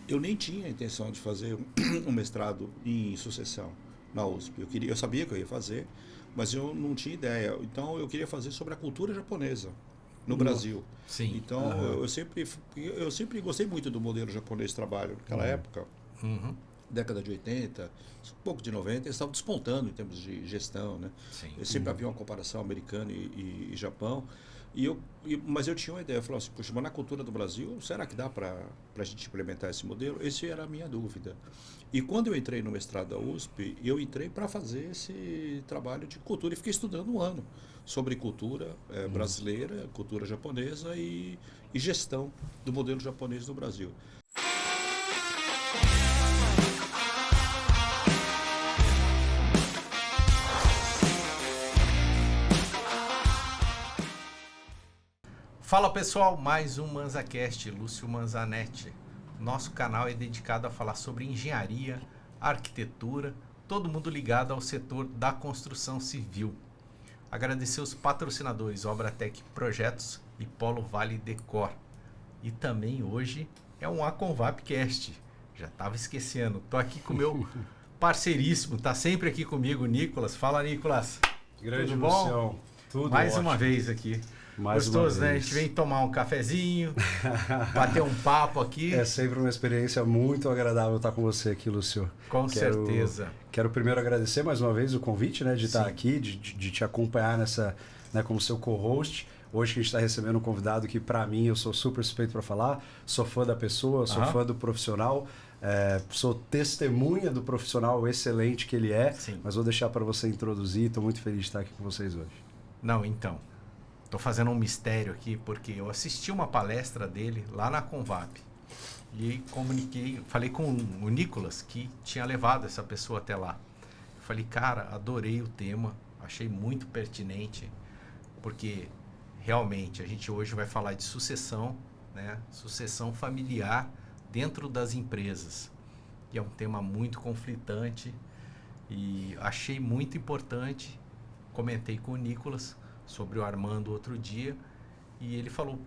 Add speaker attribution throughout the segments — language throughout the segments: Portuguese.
Speaker 1: eu nem tinha a intenção de fazer um mestrado em sucessão na USP. Eu sabia que eu ia fazer, mas eu não tinha ideia. Então, eu queria fazer sobre a cultura japonesa no Brasil.
Speaker 2: Sim.
Speaker 1: Então, eu sempre gostei muito do modelo japonês de trabalho. Naquela época, década de 80, um pouco de 90, eles estavam despontando em termos de gestão, né?
Speaker 2: Sim.
Speaker 1: Sempre havia uma comparação americana e Japão. Mas eu tinha uma ideia, eu falava assim, puxa, mas na cultura do Brasil, será que dá para a gente implementar esse modelo? Essa era a minha dúvida. E quando eu entrei no mestrado da USP, eu entrei para fazer esse trabalho de cultura e fiquei estudando um ano sobre cultura brasileira, cultura japonesa e gestão do modelo japonês no Brasil.
Speaker 2: Fala pessoal, mais um ManzaCast, Lúcio Manzanetti. Nosso canal é dedicado a falar sobre engenharia, arquitetura, todo mundo ligado ao setor da construção civil. Agradecer os patrocinadores Obratec Projetos e Polo Vale Decor. E também hoje é um Aconvapcast. Já estava esquecendo. Tô aqui com o meu parceiríssimo, tá sempre aqui comigo, Nicolas. Fala, Nicolas.
Speaker 3: Grande
Speaker 2: Tudo bom?
Speaker 3: Lucião. Tudo
Speaker 2: Mais
Speaker 3: ótimo.
Speaker 2: uma vez aqui.
Speaker 3: Mais
Speaker 2: Gostoso,
Speaker 3: uma
Speaker 2: né? A
Speaker 3: vez.
Speaker 2: gente vem tomar um cafezinho, bater um papo aqui.
Speaker 3: É sempre uma experiência muito agradável estar com você aqui, Lúcio.
Speaker 2: Com certeza.
Speaker 3: Quero primeiro agradecer mais uma vez o convite, né, de estar
Speaker 2: Sim.
Speaker 3: aqui, de te acompanhar nessa, né, como seu co-host. Hoje que a gente está recebendo um convidado que, para mim, eu sou super suspeito para falar, sou fã da pessoa, sou fã do profissional, sou testemunha do profissional excelente que ele é,
Speaker 2: Sim.
Speaker 3: mas vou deixar para você introduzir. Estou muito feliz de estar aqui com vocês hoje.
Speaker 2: Não, então. Tô fazendo um mistério aqui, porque eu assisti uma palestra dele lá na Convap. E falei com o Nicolas, que tinha levado essa pessoa até lá. Eu falei, cara, adorei o tema, achei muito pertinente, porque realmente a gente hoje vai falar de sucessão, né? Sucessão familiar dentro das empresas. E é um tema muito conflitante e achei muito importante. Comentei com o Nicolas sobre o Armando outro dia e ele falou,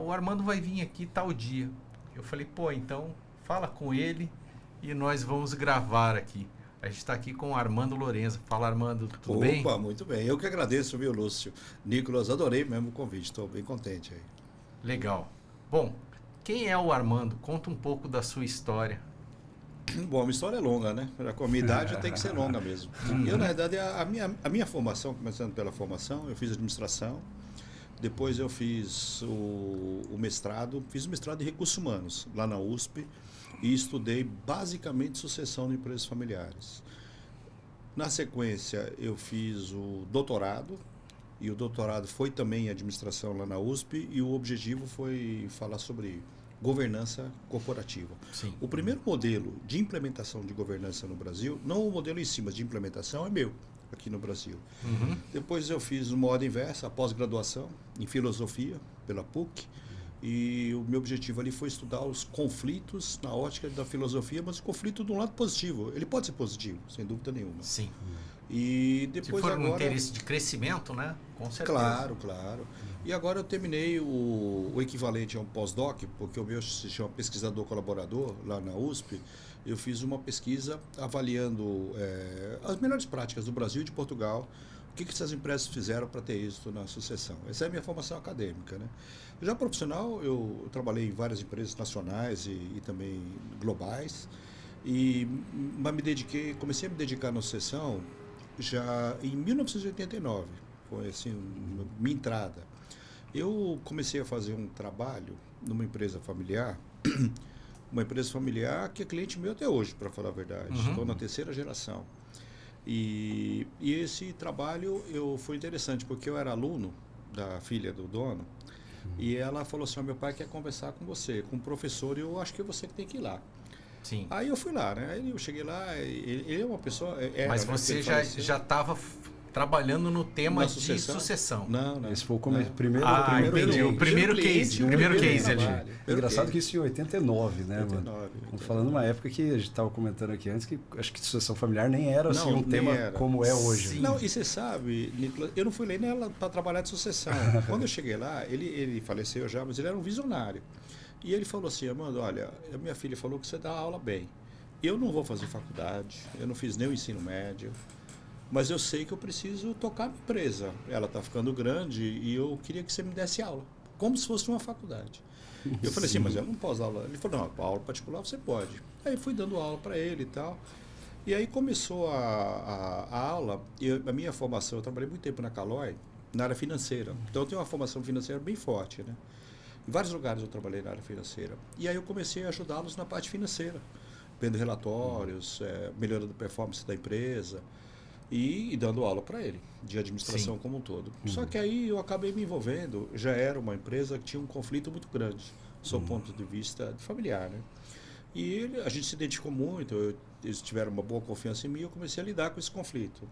Speaker 2: o Armando vai vir aqui tal dia. Eu falei, pô, então fala com ele e nós vamos gravar aqui. A gente está aqui com o Armando Lorenzo. Fala, Armando, tudo bem?
Speaker 1: Opa, muito bem. Eu que agradeço, viu, Lúcio? Nicolas, adorei mesmo o convite, estou bem contente aí.
Speaker 2: Legal. Bom, quem é o Armando? Conta um pouco da sua história.
Speaker 1: Bom, a minha história é longa, né? Com a minha idade tem que ser longa mesmo. Eu, na verdade, a minha formação, começando pela formação, eu fiz administração, depois eu fiz o mestrado, fiz o mestrado em recursos humanos, lá na USP, e estudei basicamente sucessão de empresas familiares. Na sequência, eu fiz o doutorado, e o doutorado foi também em administração lá na USP, e o objetivo foi falar sobre governança corporativa.
Speaker 2: Sim.
Speaker 1: O primeiro modelo de implementação de governança no Brasil, não o modelo em si, mas de implementação é meu, aqui no Brasil. Depois eu fiz uma ordem inversa, a pós-graduação em filosofia, pela PUC, e o meu objetivo ali foi estudar os conflitos na ótica da filosofia, mas o conflito de um lado positivo. Ele pode ser positivo, sem dúvida nenhuma.
Speaker 2: Sim.
Speaker 1: E
Speaker 2: Se
Speaker 1: depois
Speaker 2: for um
Speaker 1: agora...
Speaker 2: interesse de crescimento, né? Com certeza.
Speaker 1: Claro, claro. E agora eu terminei o equivalente a um pós-doc, porque o meu se chama pesquisador colaborador, lá na USP. Eu fiz uma pesquisa avaliando as melhores práticas do Brasil e de Portugal, o que essas empresas fizeram para ter êxito na sucessão. Essa é a minha formação acadêmica, né? Já profissional, eu trabalhei em várias empresas nacionais e também globais, mas comecei a me dedicar na sucessão já em 1989, foi assim, minha entrada. Eu comecei a fazer um trabalho numa empresa familiar, que é cliente meu até hoje, para falar a verdade. Estou na terceira geração. E esse trabalho foi interessante, porque eu era aluno da filha do dono, e ela falou assim, meu pai quer conversar com você, com o professor, e eu acho que é você que tem que ir lá.
Speaker 2: Sim.
Speaker 1: Aí eu fui lá, né? Aí eu cheguei lá, ele é uma pessoa...
Speaker 2: Mas você já estava trabalhando no tema de sucessão.
Speaker 1: Não.
Speaker 3: Esse foi o primeiro
Speaker 2: entendi. O primeiro case ali.
Speaker 3: Engraçado que isso em 89, né,
Speaker 1: 89,
Speaker 3: mano? Estamos falando de uma época que a gente estava comentando aqui antes, que acho que sucessão familiar nem era assim, um tema como é hoje.
Speaker 2: Sim.
Speaker 1: Não, e você sabe, Nicolas, eu não fui lá para trabalhar de sucessão. Quando eu cheguei lá, ele faleceu já, mas ele era um visionário. E ele falou assim, Armando, olha, a minha filha falou que você dá aula bem. Eu não vou fazer faculdade, eu não fiz nem o ensino médio, mas eu sei que eu preciso tocar a minha empresa. Ela está ficando grande e eu queria que você me desse aula, como se fosse uma faculdade. Eu falei assim, mas eu não posso dar aula. Ele falou, não, aula particular você pode. Aí fui dando aula para ele e tal. E aí começou a aula, e a minha formação, eu trabalhei muito tempo na Caloi, na área financeira. Então eu tenho uma formação financeira bem forte, né? Em vários lugares eu trabalhei na área financeira. E aí eu comecei a ajudá-los na parte financeira, vendo relatórios, melhorando a performance da empresa e dando aula para ele, de administração como um todo. Só que aí eu acabei me envolvendo, já era uma empresa que tinha um conflito muito grande, sob o ponto de vista familiar, né? E a gente se identificou muito, eles tiveram uma boa confiança em mim e eu comecei a lidar com esse conflito,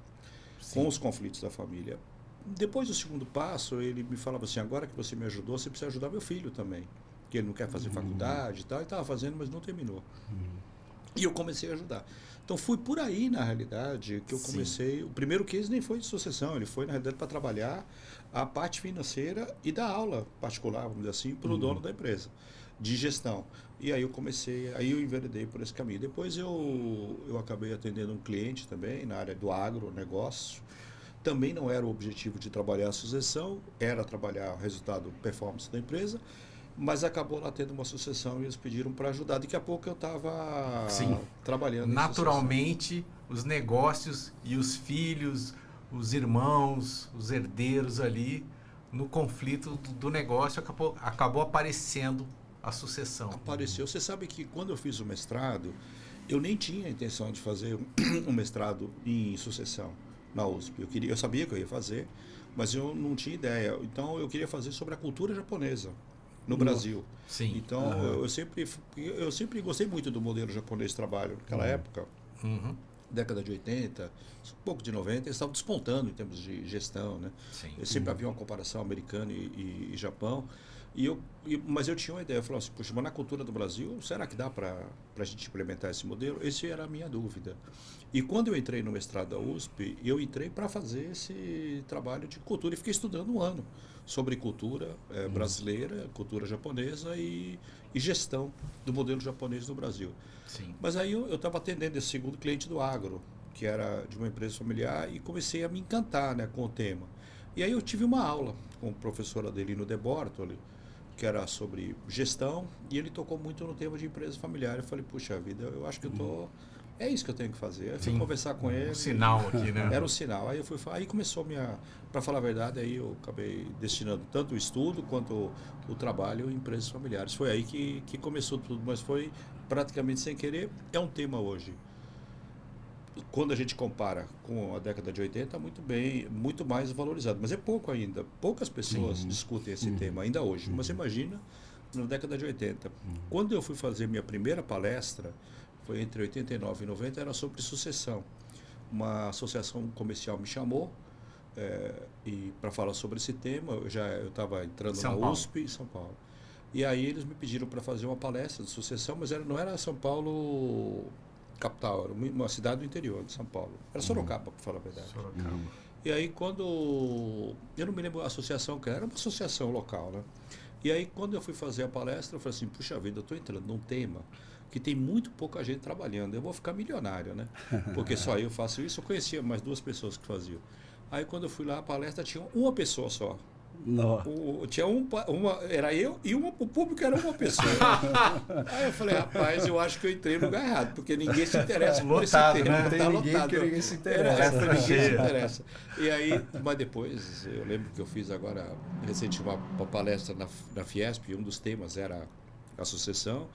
Speaker 1: com os conflitos da família. Depois do segundo passo, ele me falava assim, agora que você me ajudou, você precisa ajudar meu filho também, que ele não quer fazer faculdade e tal, e estava fazendo, mas não terminou. E eu comecei a ajudar. Então foi por aí, na realidade, que eu comecei. O primeiro case nem foi de sucessão, ele foi, na realidade, para trabalhar a parte financeira e dar aula particular, vamos dizer assim, para o dono da empresa, de gestão. E aí aí eu enveredei por esse caminho. Depois eu acabei atendendo um cliente também, na área do agronegócio. Também não era o objetivo de trabalhar a sucessão, era trabalhar o resultado, performance da empresa, mas acabou lá tendo uma sucessão e eles pediram para ajudar. Daqui a pouco eu estava trabalhando.
Speaker 2: Naturalmente, os negócios e os filhos, os irmãos, os herdeiros ali, no conflito do negócio, acabou aparecendo a sucessão.
Speaker 1: Apareceu. Você sabe que quando eu fiz o mestrado, eu nem tinha a intenção de fazer um mestrado em sucessão na USP. Eu sabia que eu ia fazer, mas eu não tinha ideia. Então eu queria fazer sobre a cultura japonesa no Brasil.
Speaker 2: Sim.
Speaker 1: Então eu sempre gostei muito do modelo japonês de trabalho. Naquela época, década de 80, um pouco de 90, eles estavam despontando em termos de gestão, né?
Speaker 2: Sim.
Speaker 1: Sempre havia uma comparação americana e Japão. Mas eu tinha uma ideia, eu falava assim, puxa, mas na cultura do Brasil, será que dá para a gente implementar esse modelo? Essa era a minha dúvida. E quando eu entrei no mestrado da USP, eu entrei para fazer esse trabalho de cultura e fiquei estudando um ano sobre cultura brasileira, cultura japonesa e gestão do modelo japonês no Brasil.
Speaker 2: Sim.
Speaker 1: Mas aí eu estava atendendo esse segundo cliente do agro, que era de uma empresa familiar, e comecei a me encantar, né, com o tema. E aí eu tive uma aula com o professor Adelino De Bortoli, que era sobre gestão, e ele tocou muito no tema de empresa familiar. Eu falei, puxa vida, eu acho que é isso que eu tenho que fazer. Eu fui conversar com ele.
Speaker 2: Um sinal aqui, né?
Speaker 1: Era um sinal. Aí começou para falar a verdade, aí eu acabei destinando tanto o estudo quanto o trabalho em empresas familiares. Foi aí que começou tudo, mas foi praticamente sem querer. É um tema hoje. Quando a gente compara com a década de 80, muito mais valorizado. Mas é pouco ainda. Poucas pessoas discutem esse tema ainda hoje. Mas você imagina, na década de 80. Quando eu fui fazer minha primeira palestra, foi entre 89 e 90, era sobre sucessão. Uma associação comercial me chamou e para falar sobre esse tema. Eu estava entrando na USP, em São Paulo. E aí eles me pediram para fazer uma palestra de sucessão, mas não era São Paulo capital, era uma cidade do interior de São Paulo. Era Sorocaba, para falar a verdade.
Speaker 2: Sorocaba.
Speaker 1: E aí eu não me lembro a associação que era uma associação local, né? E aí quando eu fui fazer a palestra, eu falei assim, puxa vida, eu estou entrando num tema que tem muito pouca gente trabalhando, eu vou ficar milionário, né? Porque só eu faço isso, eu conhecia mais 2 pessoas que faziam. Aí quando eu fui lá, a palestra tinha uma pessoa só. Tinha era eu e o público era uma pessoa. Aí eu falei, rapaz, eu acho que eu entrei no lugar errado, porque ninguém se interessa por esse tema.
Speaker 3: Né? Não tem ninguém que ninguém se interessa.
Speaker 1: Ninguém se interessa. E aí, mas depois, eu lembro que eu fiz agora, recentemente, uma palestra na Fiesp, e um dos temas era a sucessão,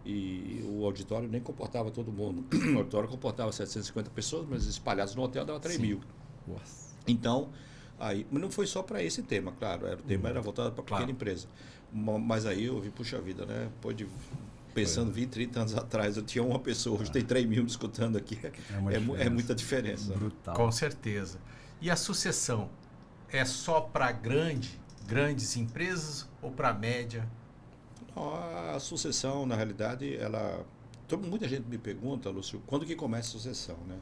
Speaker 1: e o auditório nem comportava todo mundo. O auditório comportava 750 pessoas, mas espalhados no hotel dava 3 mil.
Speaker 3: Nossa.
Speaker 1: Então, mas não foi só para esse tema, claro, o tema era voltado para pequena empresa. Mas aí eu vi, puxa vida, né? Pensando 20, 30 anos atrás, eu tinha uma pessoa, hoje tem 3 mil escutando aqui. É muita diferença.
Speaker 3: Brutal.
Speaker 2: Com certeza. E a sucessão é só para grandes empresas ou para média?
Speaker 1: A sucessão, na realidade, muita gente me pergunta, Lúcio, quando que começa a sucessão, né?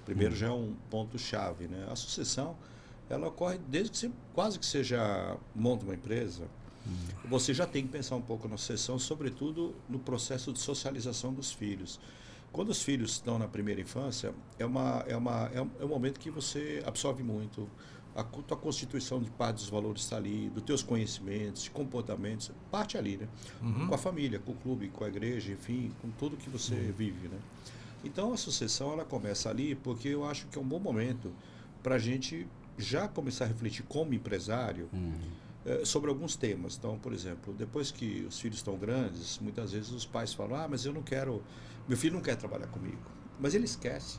Speaker 1: Primeiro já é um ponto-chave, né? A sucessão, ela ocorre desde que você quase que você já monta uma empresa, você já tem que pensar um pouco na sucessão, sobretudo no processo de socialização dos filhos. Quando os filhos estão na primeira infância, é um momento que você absorve muito. A tua constituição de parte dos valores está ali, dos teus conhecimentos, de comportamentos, parte ali, né? Com a família, com o clube, com a igreja, enfim, com tudo que você vive, né? Então a sucessão ela começa ali porque eu acho que é um bom momento para a gente já começar a refletir como empresário sobre alguns temas. Então, por exemplo, depois que os filhos estão grandes, muitas vezes os pais falam, mas eu não quero, meu filho não quer trabalhar comigo. Mas ele esquece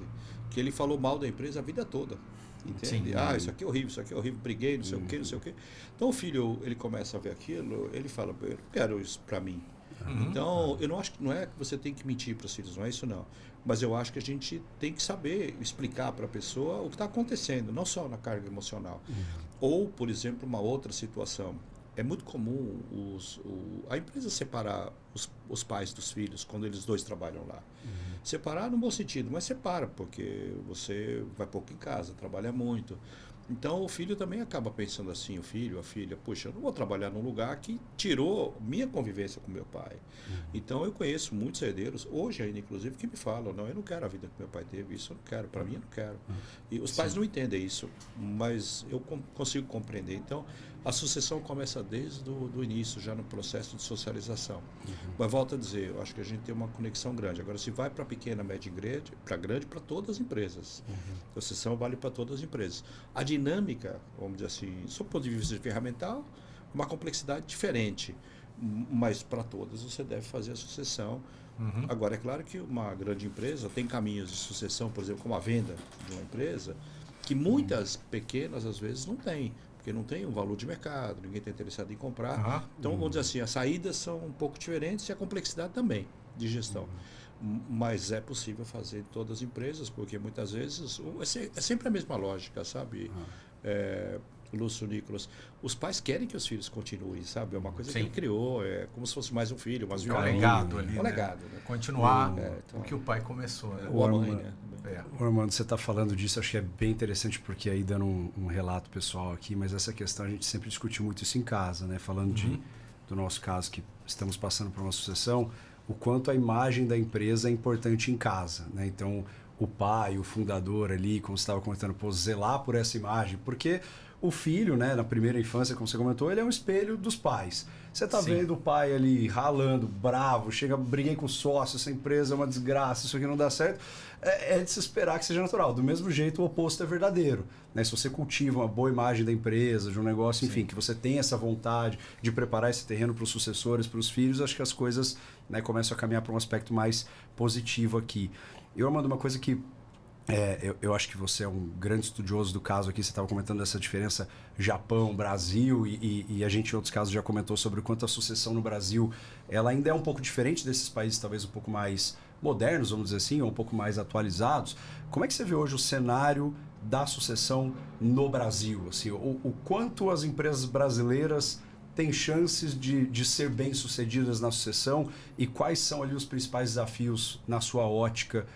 Speaker 1: que ele falou mal da empresa a vida toda. Entende?
Speaker 2: Sim.
Speaker 1: Isso aqui é horrível, briguei, não sei o quê, não sei o quê. Então o filho, ele começa a ver aquilo, ele fala, eu não quero isso para mim. Então, eu não acho que não é que você tem que mentir para os filhos, não é isso não. Mas eu acho que a gente tem que saber explicar para a pessoa o que está acontecendo, não só na carga emocional. Ou, por exemplo, uma outra situação. É muito comum a empresa separar os pais dos filhos quando eles dois trabalham lá. Separar no bom sentido, mas separa, porque você vai pouco em casa, trabalha muito. Então o filho também acaba pensando assim, o filho, a filha, puxa, eu não vou trabalhar num lugar que tirou minha convivência com meu pai. Então eu conheço muitos herdeiros, hoje ainda inclusive, que me falam, não, eu não quero a vida que meu pai teve, isso eu não quero, para mim eu não quero. E os pais não entendem isso, mas eu consigo compreender. Então a sucessão começa desde o início, já no processo de socialização. Mas volto a dizer, eu acho que a gente tem uma conexão grande. Agora, se vai para pequena, média e grande, para grande, para todas as empresas. A sucessão vale para todas as empresas. A dinâmica, vamos dizer assim, sob o ponto de vista ferramental, uma complexidade diferente. Mas para todas você deve fazer a sucessão. Agora, é claro que uma grande empresa tem caminhos de sucessão, por exemplo, como a venda de uma empresa, que muitas pequenas, às vezes, não têm. Porque não tem um valor de mercado, ninguém está interessado em comprar. Então, vamos dizer assim, as saídas são um pouco diferentes e a complexidade também de gestão. Mas é possível fazer em todas as empresas, porque muitas vezes é sempre a mesma lógica, sabe? Lúcio, Nicolas, os pais querem que os filhos continuem, sabe? É uma coisa que ele criou, é como se fosse mais um filho, mais um
Speaker 2: legado ali,
Speaker 1: um legado, né?
Speaker 2: Continuar o que o pai começou, né?
Speaker 1: Ou a mãe, né?
Speaker 3: Armando, você está falando disso, acho que é bem interessante, porque aí dando um relato pessoal aqui, mas essa questão a gente sempre discutiu muito isso em casa, né? Falando do nosso caso, que estamos passando por uma sucessão, o quanto a imagem da empresa é importante em casa, né? Então, o pai, o fundador ali, como você estava comentando, zelar por essa imagem, porque o filho, né, na primeira infância, como você comentou, ele é um espelho dos pais. Você está vendo o pai ali ralando, bravo, briguei com o sócio, essa empresa é uma desgraça, isso aqui não dá certo. É de se esperar que seja natural. Do mesmo jeito, o oposto é verdadeiro. Né? Se você cultiva uma boa imagem da empresa, de um negócio, enfim, que você tem essa vontade de preparar esse terreno para os sucessores, para os filhos, acho que as coisas, né, começam a caminhar para um aspecto mais positivo aqui. Eu, Armando, uma coisa que eu acho que você é um grande estudioso do caso aqui, você estava comentando dessa diferença Japão, Brasil, e a gente em outros casos já comentou sobre o quanto a sucessão no Brasil ela ainda é um pouco diferente desses países talvez um pouco mais modernos, vamos dizer assim, ou um pouco mais atualizados. Como é que você vê hoje o cenário da sucessão no Brasil? Assim, o quanto as empresas brasileiras têm chances de ser bem-sucedidas na sucessão e quais são ali os principais desafios na sua ótica,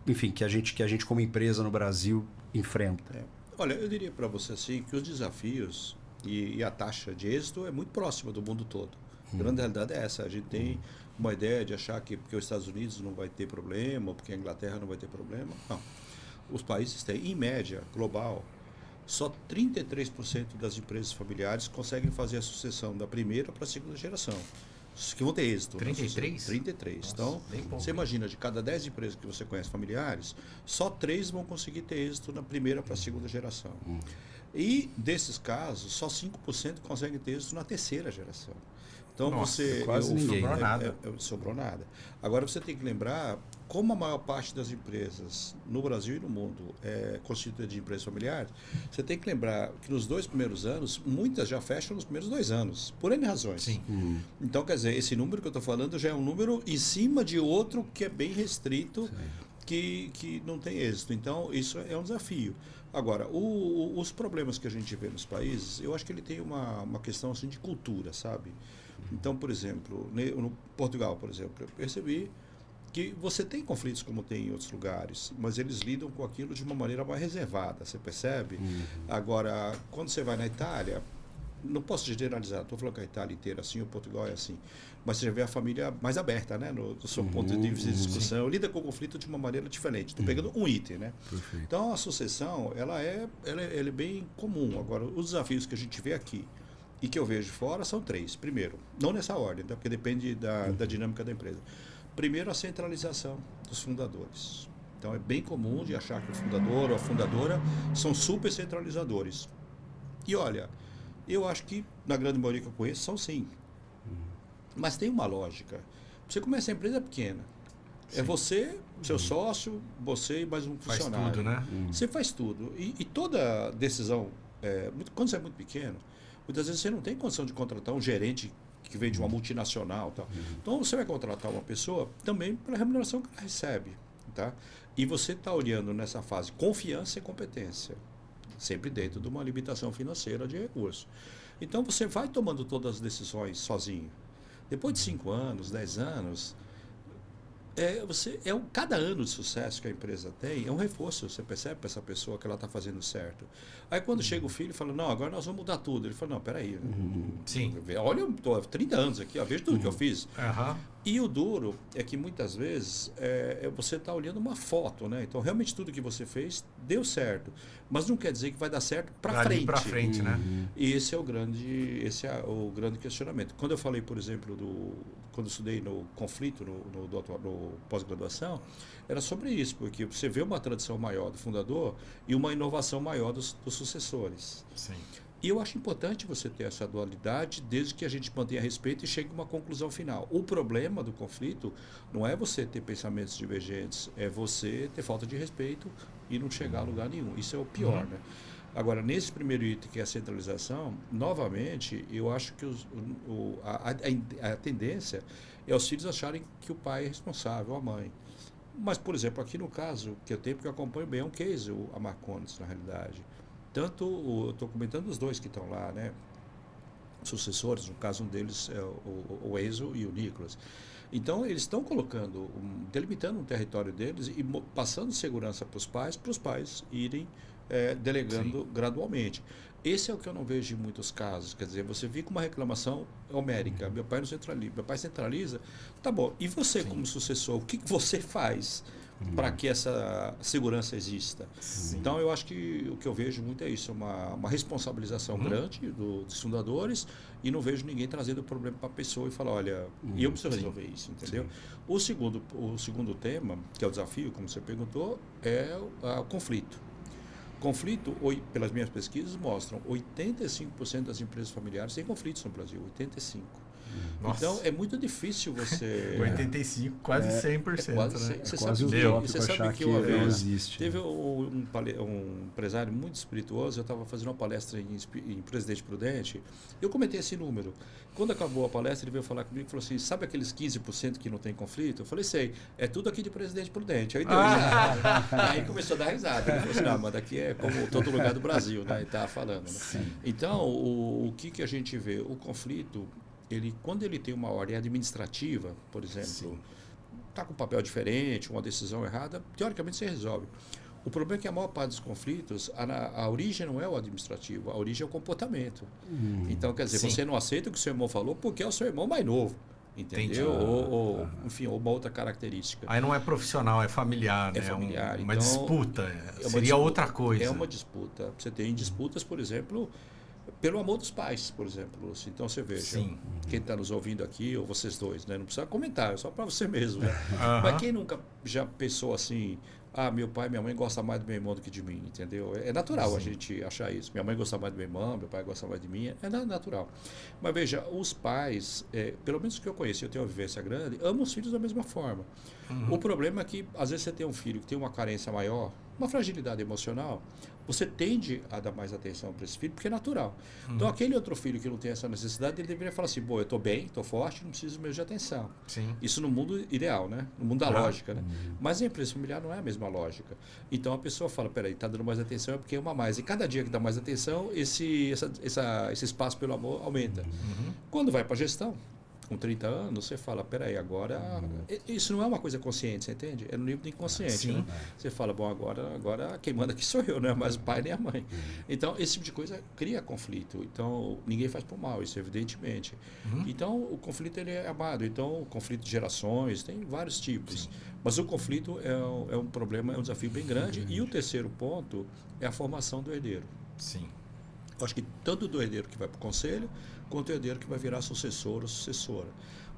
Speaker 3: enfim, que a gente como empresa no Brasil enfrenta?
Speaker 1: Olha, eu diria para você assim que os desafios e a taxa de êxito é muito próxima do mundo todo. A grande realidade é essa. A gente tem uma ideia de achar que porque os Estados Unidos não vai ter problema, ou porque a Inglaterra não vai ter problema. Não. Os países têm, em média, global, só 33% das empresas familiares conseguem fazer a sucessão da primeira para a segunda geração. Que vão ter êxito.
Speaker 2: 33?
Speaker 1: 33. Nossa, então, você imagina, de cada 10 empresas que você conhece familiares, só 3 vão conseguir ter êxito na primeira para a segunda geração. E, desses casos, só 5% conseguem ter êxito na terceira geração. Então,
Speaker 3: quase ninguém.
Speaker 2: Sobrou nada.
Speaker 1: Sobrou nada. Agora, você tem que lembrar como a maior parte das empresas no Brasil e no mundo é constituída de empresas familiares. Você tem que lembrar que nos 2 primeiros anos, muitas já fecham nos primeiros 2 anos, por N razões.
Speaker 2: Sim.
Speaker 1: Então, quer dizer, esse número que eu estou falando já é um número em cima de outro que é bem restrito, que não tem êxito. Então, isso é um desafio. Agora, os problemas que a gente vê nos países, eu acho que ele tem uma questão assim, de cultura, sabe? Então, por exemplo, no Portugal, por exemplo, eu percebi que você tem conflitos como tem em outros lugares, mas eles lidam com aquilo de uma maneira mais reservada, você percebe? Agora, quando você vai na Itália, não posso generalizar, estou falando que a Itália inteira é assim, o Portugal é assim, mas você já vê a família mais aberta, né, do seu ponto de vista de discussão, lida com o conflito de uma maneira diferente. Estou pegando um item, né?
Speaker 3: Perfeito.
Speaker 1: Então a sucessão, ela é bem comum. Agora, os desafios que a gente vê aqui e que eu vejo fora são 3. Primeiro, não nessa ordem, tá? Porque depende da dinâmica da empresa. Primeiro, a centralização dos fundadores. Então é bem comum de achar que o fundador ou a fundadora são super centralizadores. E olha, eu acho que na grande maioria que eu conheço são sim. Mas tem uma lógica. Você começa a empresa pequena. Sim. É você, seu sócio, você e mais um funcionário.
Speaker 2: Faz tudo, né?
Speaker 1: Você faz tudo. E toda decisão, quando você é muito pequeno, muitas vezes você não tem condição de contratar um gerente que vem de uma multinacional. Tal. Então você vai contratar uma pessoa também pela remuneração que ela recebe. Tá? E você está olhando nessa fase confiança e competência, sempre dentro de uma limitação financeira de recursos. Então você vai tomando todas as decisões sozinho. Depois de 5 anos, 10 anos, cada ano de sucesso que a empresa tem é um reforço. Você percebe para essa pessoa que ela está fazendo certo. Aí quando chega o filho e fala, não, agora nós vamos mudar tudo. Ele fala, não, peraí.
Speaker 2: Sim.
Speaker 1: Olha, eu estou há 30 anos aqui, vejo tudo que eu fiz.
Speaker 2: Uhum.
Speaker 1: E o duro é que muitas vezes você está olhando uma foto, né? Então realmente tudo que você fez deu certo, mas não quer dizer que vai dar certo para frente.
Speaker 2: Para frente, né?
Speaker 1: E esse é o grande questionamento. Quando eu falei, por exemplo, quando eu estudei no conflito no pós-graduação, era sobre isso, porque você vê uma tradição maior do fundador e uma inovação maior dos sucessores.
Speaker 2: Sim.
Speaker 1: E eu acho importante você ter essa dualidade desde que a gente mantenha respeito e chegue a uma conclusão final. O problema do conflito não é você ter pensamentos divergentes, é você ter falta de respeito e não chegar a lugar nenhum. Isso é o pior, né? Agora, nesse primeiro item, que é a centralização, novamente, eu acho que a tendência é os filhos acharem que o pai é responsável, a mãe. Mas, por exemplo, aqui no caso que eu tenho, porque eu acompanho bem, é um case, a Marcondes, na realidade. Eu estou comentando os dois que estão lá, né? Sucessores, no caso um deles é o Enzo e o Nicolas. Então eles estão delimitando um território deles e passando segurança para os pais irem delegando gradualmente. Esse é o que eu não vejo em muitos casos. Quer dizer, você fica com uma reclamação homérica. Meu pai não centraliza. Meu pai centraliza. Tá bom. E você, como sucessor, o que você faz para que essa segurança exista? Sim. Então, eu acho que o que eu vejo muito é isso, uma responsabilização grande dos fundadores, e não vejo ninguém trazendo o problema para a pessoa e falar, olha, eu preciso resolver isso, entendeu? O segundo tema, que é o desafio, como você perguntou, é o conflito. Conflito, pelas minhas pesquisas, mostram 85% das empresas familiares têm conflitos no Brasil, 85%. Nossa. Então, é muito difícil você...
Speaker 2: 85%, quase 100%.
Speaker 1: Quase,
Speaker 2: né?
Speaker 1: Você
Speaker 3: sabe
Speaker 1: que uma vez
Speaker 3: existe.
Speaker 1: Teve um empresário muito espirituoso, eu estava fazendo uma palestra em Presidente Prudente, eu comentei esse número. Quando acabou a palestra, ele veio falar comigo e falou assim, sabe aqueles 15% que não tem conflito? Eu falei, sei, é tudo aqui de Presidente Prudente. Aí deu risada. Aí começou a dar risada. Ele falou assim, não, mas daqui é como todo lugar do Brasil, né? Ele estava falando. Né? Então, o que a gente vê? O conflito, quando ele tem uma ordem administrativa, por exemplo, está com um papel diferente, uma decisão errada, teoricamente você resolve. O problema é que a maior parte dos conflitos, a origem não é o administrativo, a origem é o comportamento. Então, quer dizer, você não aceita o que o seu irmão falou porque é o seu irmão mais novo. Entendeu? Enfim, ou uma outra característica.
Speaker 2: Aí não é profissional, é familiar, né?
Speaker 1: É familiar.
Speaker 2: Uma
Speaker 1: então,
Speaker 2: disputa. Seria outra coisa.
Speaker 1: É uma disputa. Você tem disputas, por exemplo, pelo amor dos pais, por exemplo. Então você veja, quem está nos ouvindo aqui, ou vocês dois, né? Não precisa comentar, é só para você mesmo. Né? Mas quem nunca já pensou assim, meu pai e minha mãe gostam mais do meu irmão do que de mim, entendeu? É natural a gente achar isso. Minha mãe gosta mais do meu irmão, meu pai gosta mais de mim, é natural. Mas veja, os pais, pelo menos que eu conheço, eu tenho uma vivência grande, amam os filhos da mesma forma. O problema é que, às vezes, você tem um filho que tem uma carência maior, uma fragilidade emocional, você tende a dar mais atenção para esse filho, porque é natural. Então, aquele outro filho que não tem essa necessidade, ele deveria falar assim, eu estou bem, estou forte, não preciso mesmo de atenção. Isso no mundo ideal, né? No mundo da lógica, né? Mas a empresa familiar não é a mesma lógica. Então, a pessoa fala, peraí, está dando mais atenção é porque ama mais. E cada dia que dá mais atenção, esse espaço pelo amor aumenta. Quando vai para a gestão, com 30 anos, você fala, peraí, agora... Isso não é uma coisa consciente, você entende? É no nível do inconsciente.
Speaker 2: Sim.
Speaker 1: Né? Você fala, bom, agora quem manda aqui sou eu, não é mais o pai nem a mãe. Então, esse tipo de coisa cria conflito. Então, ninguém faz por mal, isso evidentemente. Então, o conflito ele é amado. Então, o conflito de gerações, tem vários tipos. Sim. Mas o conflito é um problema, é um desafio bem grande. E o terceiro ponto é a formação do herdeiro.
Speaker 2: Sim.
Speaker 1: Eu acho que tanto do herdeiro que vai para o conselho, quanto o herdeiro que vai virar sucessor ou sucessora.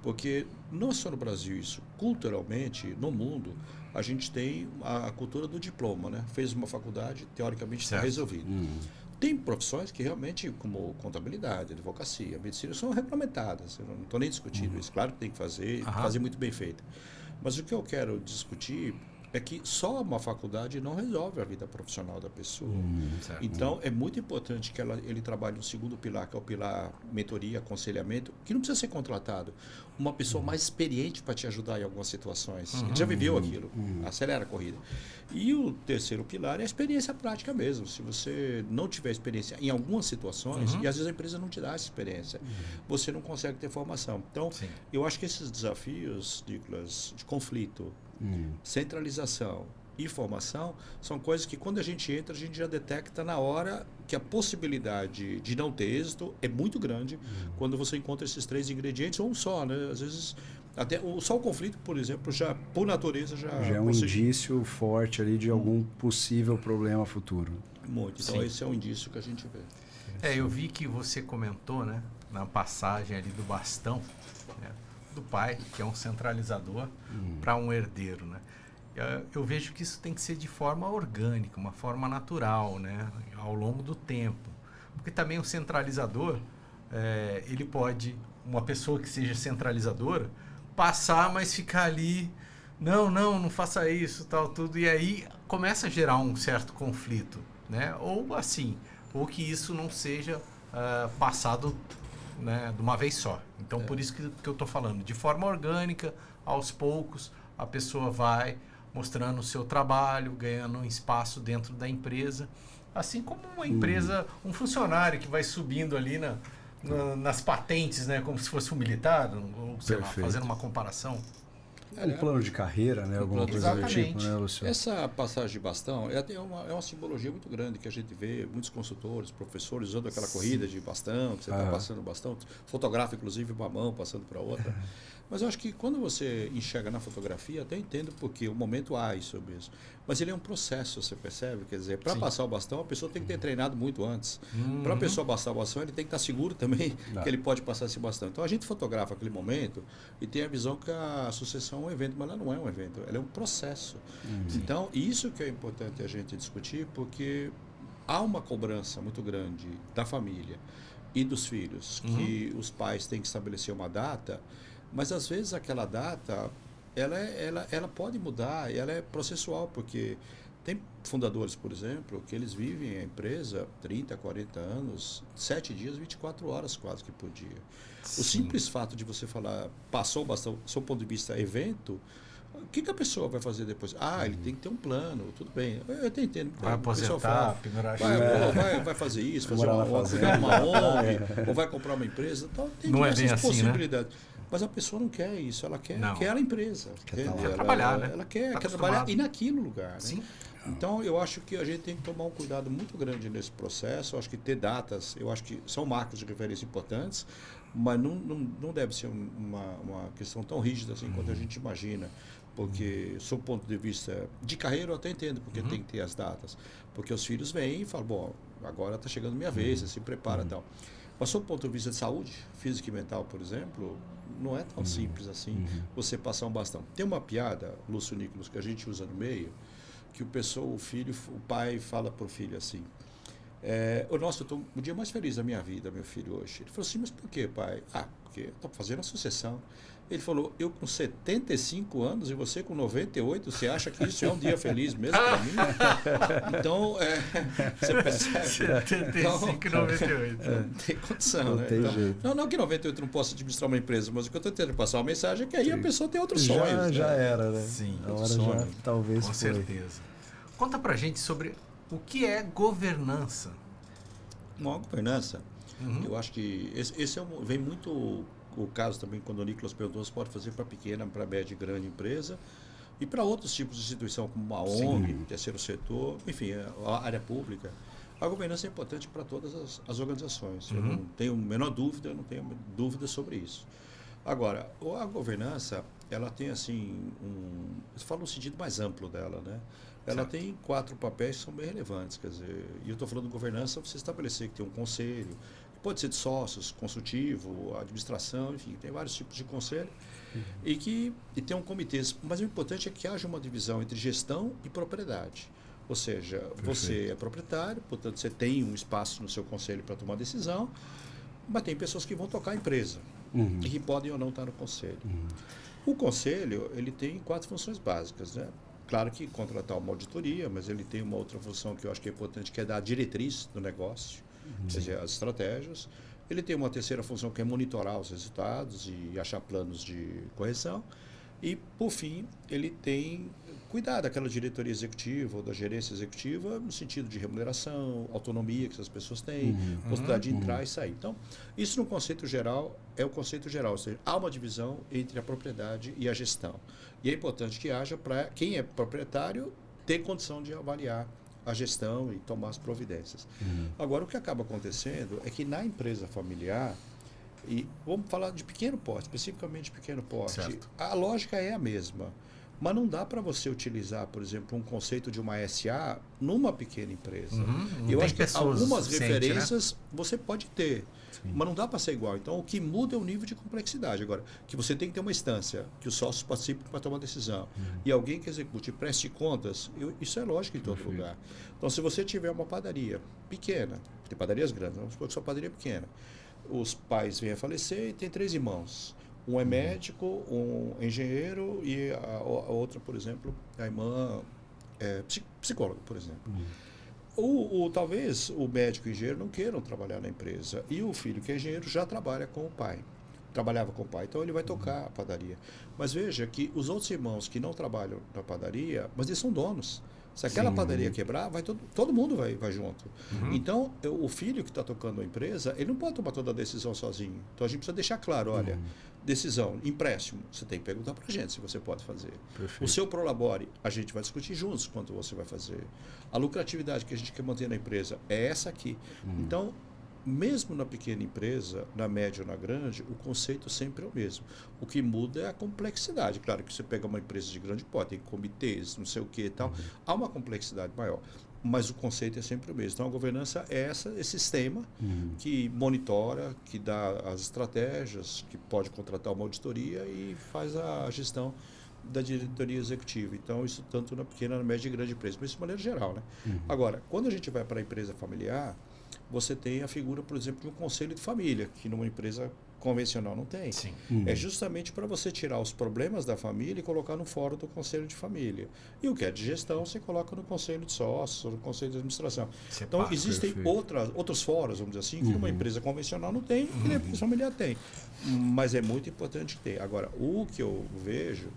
Speaker 1: Porque não é só no Brasil isso. Culturalmente, no mundo, a gente tem a cultura do diploma, né? Fez uma faculdade, teoricamente está resolvido. Tem profissões que realmente, como contabilidade, advocacia, medicina, são regulamentadas. Eu não estou nem discutindo isso. Claro que tem que fazer muito bem feito. Mas o que eu quero discutir é que só uma faculdade não resolve a vida profissional da pessoa. Então, é muito importante que ele trabalhe no segundo pilar, que é o pilar mentoria, aconselhamento, que não precisa ser contratado. Uma pessoa mais experiente para te ajudar em algumas situações. Ele já viveu aquilo, acelera a corrida. E o terceiro pilar é a experiência prática mesmo. Se você não tiver experiência em algumas situações, e às vezes a empresa não te dá essa experiência, você não consegue ter formação. Então, eu acho que esses desafios, Nicolas, de conflito, centralização e formação são coisas que quando a gente entra, a gente já detecta na hora que a possibilidade de não ter êxito é muito grande quando você encontra esses três ingredientes ou um só, né? Às vezes até só o conflito, por exemplo, já por natureza já
Speaker 3: é um indício forte ali de algum possível problema futuro.
Speaker 1: Muito. Então esse é um indício que a gente vê.
Speaker 2: Eu vi que você comentou, né, na passagem ali do bastão, né, do pai, que é um centralizador, para um herdeiro, né? Eu vejo que isso tem que ser de forma orgânica, uma forma natural, né, ao longo do tempo. Porque também o centralizador, ele pode, uma pessoa que seja centralizadora, passar, mas ficar ali, não faça isso, tal, tudo, e aí começa a gerar um certo conflito, né? Ou assim, ou que isso não seja passado, né, de uma vez só. Então, por isso que eu estou falando, de forma orgânica, aos poucos, a pessoa vai mostrando o seu trabalho, ganhando um espaço dentro da empresa, assim como uma empresa, um funcionário que vai subindo ali nas patentes, né, como se fosse um militar, ou sei lá, fazendo uma comparação.
Speaker 3: Um plano de carreira, né? Alguma coisa do tipo, né, Luciano?
Speaker 1: Essa passagem de bastão é uma simbologia muito grande que a gente vê muitos consultores, professores usando aquela corrida de bastão, que você está passando o bastão, fotografa inclusive uma mão passando para outra. Mas eu acho que quando você enxerga na fotografia, até entendo porque o momento há isso mesmo. Mas ele é um processo, você percebe? Quer dizer, para passar o bastão, a pessoa tem que ter treinado muito antes. Para a pessoa passar o bastão, ele tem que estar seguro também que ele pode passar esse bastão. Então a gente fotografa aquele momento e tem a visão que a sucessão é um evento, mas ela não é um evento, ela é um processo. Então, isso que é importante a gente discutir, porque há uma cobrança muito grande da família e dos filhos, que os pais têm que estabelecer uma data. Mas, às vezes, aquela data, ela pode mudar, e ela é processual, porque tem fundadores, por exemplo, que eles vivem a empresa 30, 40 anos, 7 dias, 24 horas quase que por dia. O simples fato de você falar, passou bastante, do seu ponto de vista evento, o que a pessoa vai fazer depois? Ele tem que ter um plano, tudo bem. Eu até entendo.
Speaker 2: Vai aposentar,
Speaker 1: vai fazer isso, fazer uma ONG, ou vai comprar uma empresa. Então, tem diversas possibilidades. Né? Mas a pessoa não quer isso, ela quer aquela empresa.
Speaker 2: Quer trabalhar, né?
Speaker 1: Ela quer trabalhar e naquele lugar. Né? Então, eu acho que a gente tem que tomar um cuidado muito grande nesse processo. Eu acho que ter datas, eu acho que são marcos de referência importantes, mas não deve ser uma questão tão rígida assim quanto a gente imagina. Porque, sob o ponto de vista de carreira, eu até entendo porque tem que ter as datas. Porque os filhos vêm e falam, bom, agora está chegando minha vez, você se prepara e tal. Mas, sob o ponto de vista de saúde, física e mental, por exemplo, não é tão simples assim você passar um bastão. Tem uma piada, Lúcio Nicolas, que a gente usa no meio, que o pai fala para o filho assim, nossa, eu estou o dia mais feliz da minha vida, meu filho, hoje. Ele falou assim, mas por quê, pai? Porque eu estou fazendo a sucessão. Ele falou, eu com 75 anos e você com 98, você acha que isso é um dia feliz mesmo para mim? Então, você percebe?
Speaker 2: 75 e 98.
Speaker 1: Não tem condição,
Speaker 3: não
Speaker 1: né?
Speaker 3: Tem jeito.
Speaker 1: Não que 98 não possa administrar uma empresa, mas o que eu estou tentando passar uma mensagem é que aí a pessoa tem outros sonhos.
Speaker 3: Já era, né?
Speaker 2: Sim,
Speaker 3: a hora já talvez
Speaker 2: com certeza. Conta pra gente sobre o que é governança.
Speaker 1: Uma governança, eu acho que esse vem muito o caso também, quando o Nicolas perguntou, você pode fazer para pequena, para média e grande empresa, e para outros tipos de instituição, como uma ONG, terceiro setor, enfim, a área pública. A governança é importante para todas as organizações. Eu não tenho a menor dúvida, eu não tenho dúvida sobre isso. Agora, a governança, ela tem assim, eu falo no sentido mais amplo dela, né? Ela tem 4 papéis que são bem relevantes, quer dizer, e eu estou falando de governança, você estabelecer que tem um conselho, que pode ser de sócios, consultivo, administração, enfim, tem vários tipos de conselho, e tem um comitê, mas o importante é que haja uma divisão entre gestão e propriedade. Ou seja, você é proprietário, portanto você tem um espaço no seu conselho para tomar decisão, mas tem pessoas que vão tocar a empresa e que podem ou não estar no conselho. O conselho, ele tem 4 funções básicas, né? Claro que contratar uma auditoria, mas ele tem uma outra função que eu acho que é importante, que é dar a diretriz do negócio, quer dizer, as estratégias. Ele tem uma terceira função, que é monitorar os resultados e achar planos de correção. E, por fim, ele tem cuidar daquela diretoria executiva ou da gerência executiva no sentido de remuneração, autonomia que essas pessoas têm, possibilidade de entrar e sair. Então, isso no conceito geral é o conceito geral, ou seja, há uma divisão entre a propriedade e a gestão. E é importante que haja para quem é proprietário ter condição de avaliar a gestão e tomar as providências. Agora, o que acaba acontecendo é que na empresa familiar, e vamos falar de pequeno porte, especificamente de pequeno porte, certo, a lógica é a mesma. Mas não dá para você utilizar, por exemplo, um conceito de uma SA numa pequena empresa. Eu acho que algumas referências, né, você pode ter, mas não dá para ser igual. Então, o que muda é o nível de complexidade. Agora, que você tem que ter uma instância, que os sócios participem para tomar decisão, e alguém que execute e preste contas, isso é lógico em todo lugar. Então, se você tiver uma padaria pequena, tem padarias grandes, vamos supor que sua padaria é pequena, os pais vêm a falecer e tem 3 irmãos. Um é médico, um engenheiro e a outra, por exemplo, a irmã é psicóloga, por exemplo. Talvez o médico e o engenheiro não queiram trabalhar na empresa. E o filho que é engenheiro já trabalha com o pai. Trabalhava com o pai, então ele vai tocar a padaria. Mas veja que os outros irmãos que não trabalham na padaria, mas eles são donos. Se aquela padaria quebrar, todo mundo vai junto. Então, o filho que está tocando a empresa, ele não pode tomar toda a decisão sozinho. Então, a gente precisa deixar claro, olha, decisão, empréstimo, você tem que perguntar para a gente se você pode fazer. O seu prolabore, a gente vai discutir juntos quanto você vai fazer. A lucratividade que a gente quer manter na empresa é essa aqui. Então, mesmo na pequena empresa, na média ou na grande, o conceito sempre é o mesmo. O que muda é a complexidade. Claro que você pega uma empresa de grande porte, tem comitês, não sei o que e tal, há uma complexidade maior. Mas o conceito é sempre o mesmo. Então, a governança é esse sistema que monitora, que dá as estratégias, que pode contratar uma auditoria e faz a gestão da diretoria executiva. Então, isso tanto na pequena, na média e grande empresa, mas isso de maneira geral, né? Agora, quando a gente vai para a empresa familiar, você tem a figura, por exemplo, de um conselho de família, que numa empresa convencional não tem. É justamente para você tirar os problemas da família e colocar no fórum do conselho de família. E o que é de gestão, você coloca no conselho de sócios, no conselho de administração. Então, existem outros fóruns, vamos dizer assim, que numa empresa convencional não tem e na empresa familiar tem. Mas é muito importante ter. Agora, o que eu vejo,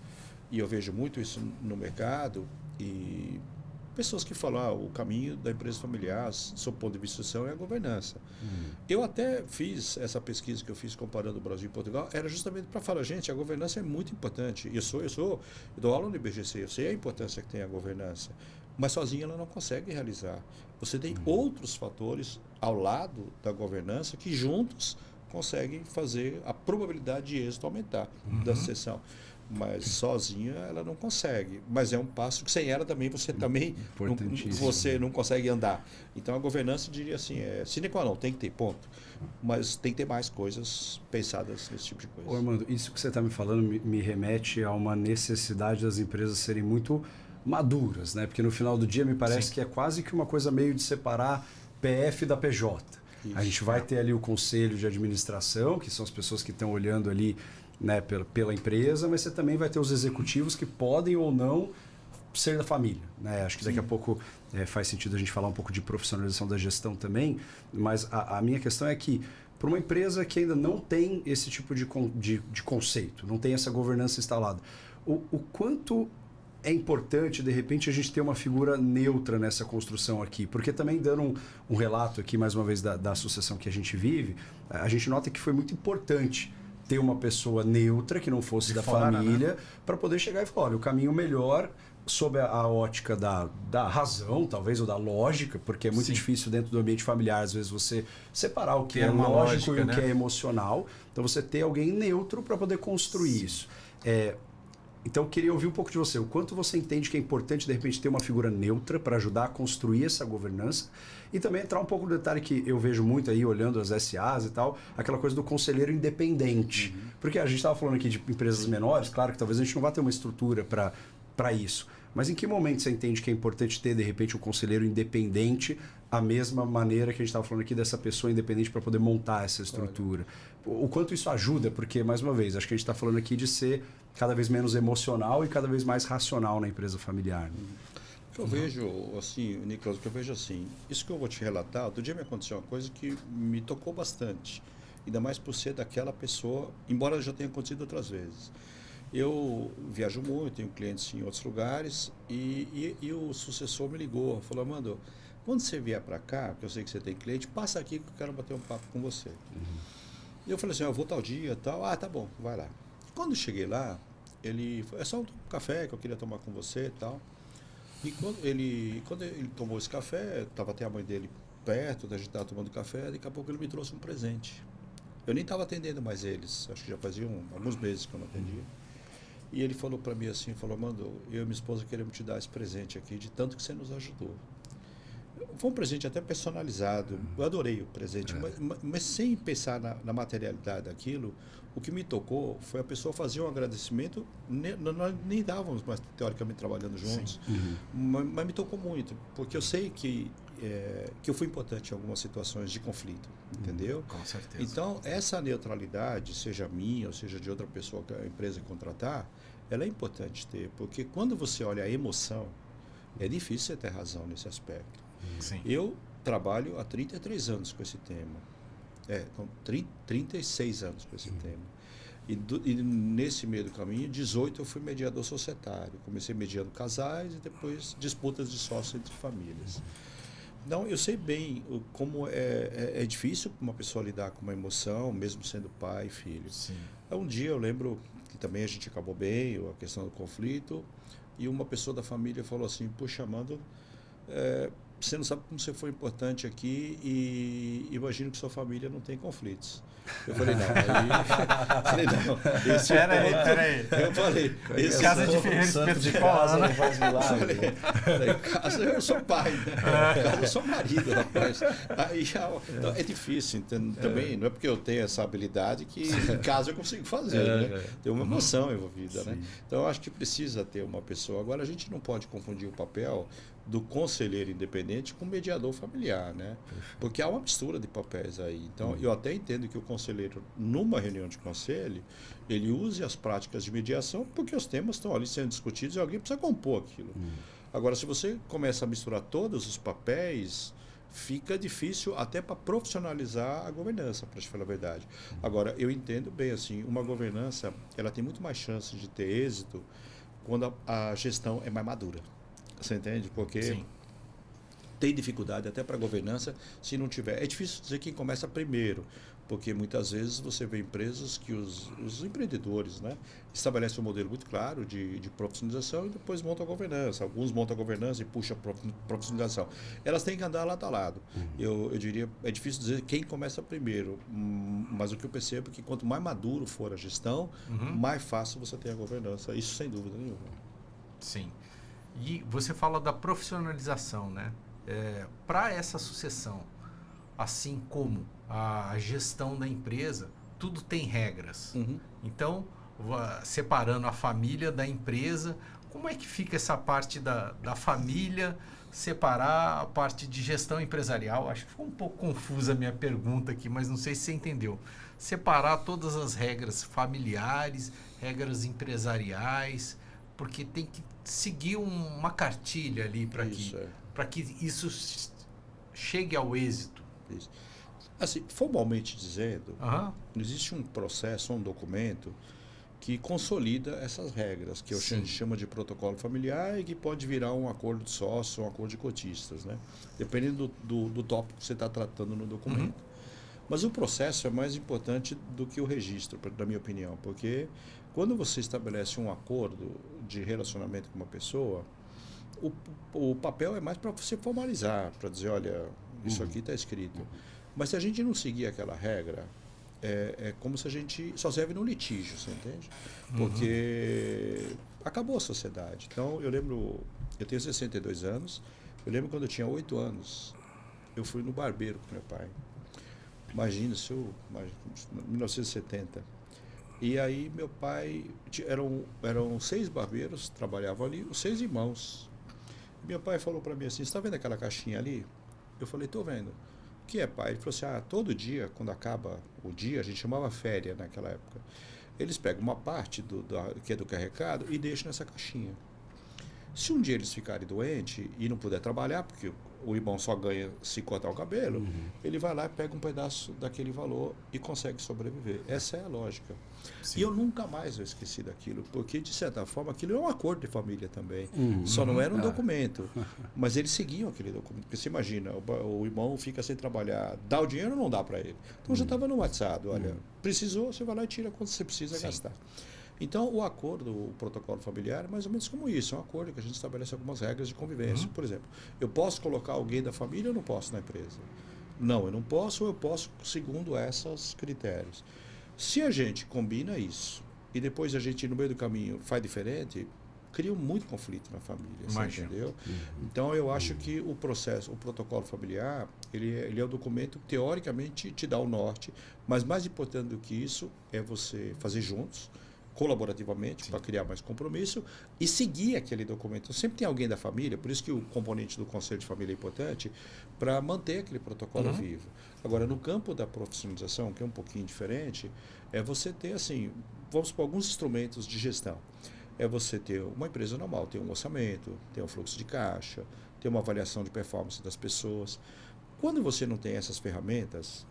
Speaker 1: e eu vejo muito isso no mercado, e pessoas que falam, o caminho da empresa familiar, sob o ponto de vista social, é a governança. Eu até fiz essa pesquisa que eu fiz comparando o Brasil e Portugal, era justamente para falar, gente, a governança é muito importante. Eu dou aula no IBGC, eu sei a importância que tem a governança, mas sozinha ela não consegue realizar. Você tem outros fatores ao lado da governança que juntos conseguem fazer a probabilidade de êxito aumentar da sucessão. Mas sozinha ela não consegue. Mas é um passo que sem ela também você não consegue andar. Então a governança, diria assim, sine qua non, tem que ter, ponto. Mas tem que ter mais coisas pensadas nesse tipo de coisa.
Speaker 3: Ô, Armando, isso que você está me falando me remete a uma necessidade das empresas serem muito maduras, né? Porque no final do dia me parece que é quase que uma coisa meio de separar PF da PJ. Isso. A gente vai ter ali o conselho de administração, que são as pessoas que estão olhando ali, né, pela empresa, mas você também vai ter os executivos que podem ou não ser da família, né? Acho que daqui a pouco faz sentido a gente falar um pouco de profissionalização da gestão também, mas a minha questão é que para uma empresa que ainda não tem esse tipo de conceito, não tem essa governança instalada, o quanto é importante, de repente, a gente ter uma figura neutra nessa construção aqui, porque também dando um relato aqui, mais uma vez, da sucessão que a gente vive, a gente nota que foi muito importante ter uma pessoa neutra, que não fosse da família, né? Para poder chegar e falar, olha, o caminho melhor, sob a ótica da razão, talvez, ou da lógica, porque é muito difícil dentro do ambiente familiar, às vezes, você separar o que é lógico e o que é emocional. Então, você ter alguém neutro para poder construir isso. Então, eu queria ouvir um pouco de você. O quanto você entende que é importante, de repente, ter uma figura neutra para ajudar a construir essa governança. E também entrar um pouco no detalhe que eu vejo muito aí, olhando as SAs e tal, aquela coisa do conselheiro independente. Porque a gente estava falando aqui de empresas menores, claro que talvez a gente não vá ter uma estrutura para isso. Mas em que momento você entende que é importante ter, de repente, um conselheiro independente, a mesma maneira que a gente estava falando aqui dessa pessoa independente para poder montar essa estrutura? O quanto isso ajuda? Porque, mais uma vez, acho que a gente está falando aqui de ser cada vez menos emocional e cada vez mais racional na empresa familiar. Né?
Speaker 1: O que eu vejo, assim, Nicolas, o que eu vejo assim, isso que eu vou te relatar, outro dia me aconteceu uma coisa que me tocou bastante, ainda mais por ser daquela pessoa, embora já tenha acontecido outras vezes. Eu viajo muito, tenho clientes em outros lugares e o sucessor me ligou, falou, Armando, quando você vier para cá, que eu sei que você tem cliente, passa aqui que eu quero bater um papo com você. E eu falei assim, eu vou tal dia e tal, tá bom, vai lá. Quando eu cheguei lá, ele falou, é só um café que eu queria tomar com você e tal. E quando ele tomou esse café, estava até a mãe dele perto, a gente estava tomando café, daqui a pouco ele me trouxe um presente. Eu nem estava atendendo mais eles, acho que já faziam alguns meses que eu não atendia. E ele falou para mim assim, Armando, eu e minha esposa queremos te dar esse presente aqui, de tanto que você nos ajudou. Foi um presente até personalizado, eu adorei o presente, mas sem pensar na materialidade daquilo, o que me tocou foi a pessoa fazer um agradecimento, nós nem estávamos mais teoricamente trabalhando juntos, mas me tocou muito, porque eu sei que eu fui importante em algumas situações de conflito, entendeu?
Speaker 2: Com certeza.
Speaker 1: Então, essa neutralidade, seja minha ou seja de outra pessoa que a empresa contratar, ela é importante ter, porque quando você olha a emoção, é difícil você ter razão nesse aspecto.
Speaker 2: Sim.
Speaker 1: Eu trabalho há 33 anos com esse tema. 36 anos com esse tema. E nesse meio do caminho, 18 eu fui mediador societário. Comecei mediando casais e depois disputas de sócios entre famílias. Então, eu sei bem como é difícil uma pessoa lidar com uma emoção, mesmo sendo pai e filho.
Speaker 2: Sim.
Speaker 1: Um dia eu lembro que também a gente acabou bem, a questão do conflito, e uma pessoa da família falou assim, puxa, Armando, você não sabe como você foi importante aqui e imagino que sua família não tem conflitos. Eu falei, não. Esse
Speaker 2: Peraí.
Speaker 1: Eu falei, esse
Speaker 2: casa de Ferreira Espeto de casa
Speaker 3: não faz milagre.
Speaker 1: Em casa eu sou pai, né? Em casa eu sou marido, rapaz. Aí então, é difícil, também, não é porque eu tenho essa habilidade que em casa eu consigo fazer, né? Tem uma emoção envolvida, né? Então eu acho que precisa ter uma pessoa. Agora a gente não pode confundir o papel do conselheiro independente com mediador familiar, né? Porque há uma mistura de papéis aí. Então, eu até entendo que o conselheiro, numa reunião de conselho, ele use as práticas de mediação, porque os temas estão ali sendo discutidos e alguém precisa compor aquilo. Agora, se você começa a misturar todos os papéis, fica difícil até para profissionalizar a governança, para te falar a verdade. Agora, eu entendo bem, assim, uma governança, ela tem muito mais chance de ter êxito quando a gestão é mais madura. Você entende? Porque
Speaker 2: Sim.
Speaker 1: tem dificuldade até para a governança se não tiver. É difícil dizer quem começa primeiro, porque muitas vezes você vê empresas que os empreendedores, né, estabelecem um modelo muito claro de profissionalização e depois montam a governança. Alguns montam a governança e puxam a profissionalização. Elas têm que andar lado a lado. Eu diria, é difícil dizer quem começa primeiro, mas o que eu percebo é que quanto mais maduro for a gestão, mais fácil você tem a governança. Isso sem dúvida nenhuma.
Speaker 2: Sim. E você fala da profissionalização, né? Para essa sucessão, assim como a gestão da empresa, tudo tem regras. Então, separando a família da empresa, como é que fica essa parte da família, separar a parte de gestão empresarial? Acho que ficou um pouco confusa a minha pergunta aqui, mas não sei se você entendeu. Separar todas as regras familiares, regras empresariais, porque tem que seguir uma cartilha ali para que isso chegue ao êxito.
Speaker 1: Isso. Assim, formalmente dizendo, existe um processo, um documento que consolida essas regras, que a gente chama de protocolo familiar e que pode virar um acordo de sócio, um acordo de cotistas, né? Dependendo do tópico que você está tratando no documento. Mas o processo é mais importante do que o registro, na minha opinião, porque quando você estabelece um acordo de relacionamento com uma pessoa, o papel é mais para você formalizar, para dizer, olha, isso aqui está escrito. Mas se a gente não seguir aquela regra, é como se a gente só serve no litígio, você entende? Porque acabou a sociedade. Então, eu lembro, eu tenho 62 anos, eu lembro quando eu tinha 8 anos, eu fui no barbeiro com meu pai. Imagina, isso, 1970. E aí meu pai, eram 6 barbeiros, trabalhavam ali, os 6 irmãos. Meu pai falou para mim assim, você está vendo aquela caixinha ali? Eu falei, estou vendo. O que é, pai? Ele falou assim, todo dia, quando acaba o dia, a gente chamava férias naquela época, eles pegam uma parte que é do carregado e deixam nessa caixinha. Se um dia eles ficarem doentes e não puder trabalhar, porque o irmão só ganha se cortar o cabelo, ele vai lá e pega um pedaço daquele valor e consegue sobreviver. Essa é a lógica. Sim. E eu nunca mais eu esqueci daquilo, porque, de certa forma, aquilo é um acordo de família também. Só não era um documento. Mas eles seguiam aquele documento. Porque você imagina, o irmão fica sem trabalhar, dá o dinheiro ou não dá para ele? Então já estava no WhatsApp, olha, precisou, você vai lá e tira quanto você precisa gastar. Então, o acordo, o protocolo familiar é mais ou menos como isso, é um acordo que a gente estabelece algumas regras de convivência. Por exemplo, eu posso colocar alguém da família ou não posso na empresa? Não, eu não posso ou eu posso segundo esses critérios. Se a gente combina isso e depois a gente, no meio do caminho, faz diferente, cria muito conflito na família, você entendeu? Então, eu acho que o processo, o protocolo familiar, ele é um documento que, teoricamente, te dá o norte, mas mais importante do que isso é você fazer juntos, colaborativamente, para criar mais compromisso e seguir aquele documento. Sempre tem alguém da família, por isso que o componente do Conselho de Família é importante, para manter aquele protocolo vivo. Agora, no campo da profissionalização, que é um pouquinho diferente, é você ter, assim, vamos supor, alguns instrumentos de gestão. É você ter uma empresa normal, ter um orçamento, ter um fluxo de caixa, ter uma avaliação de performance das pessoas. Quando você não tem essas ferramentas,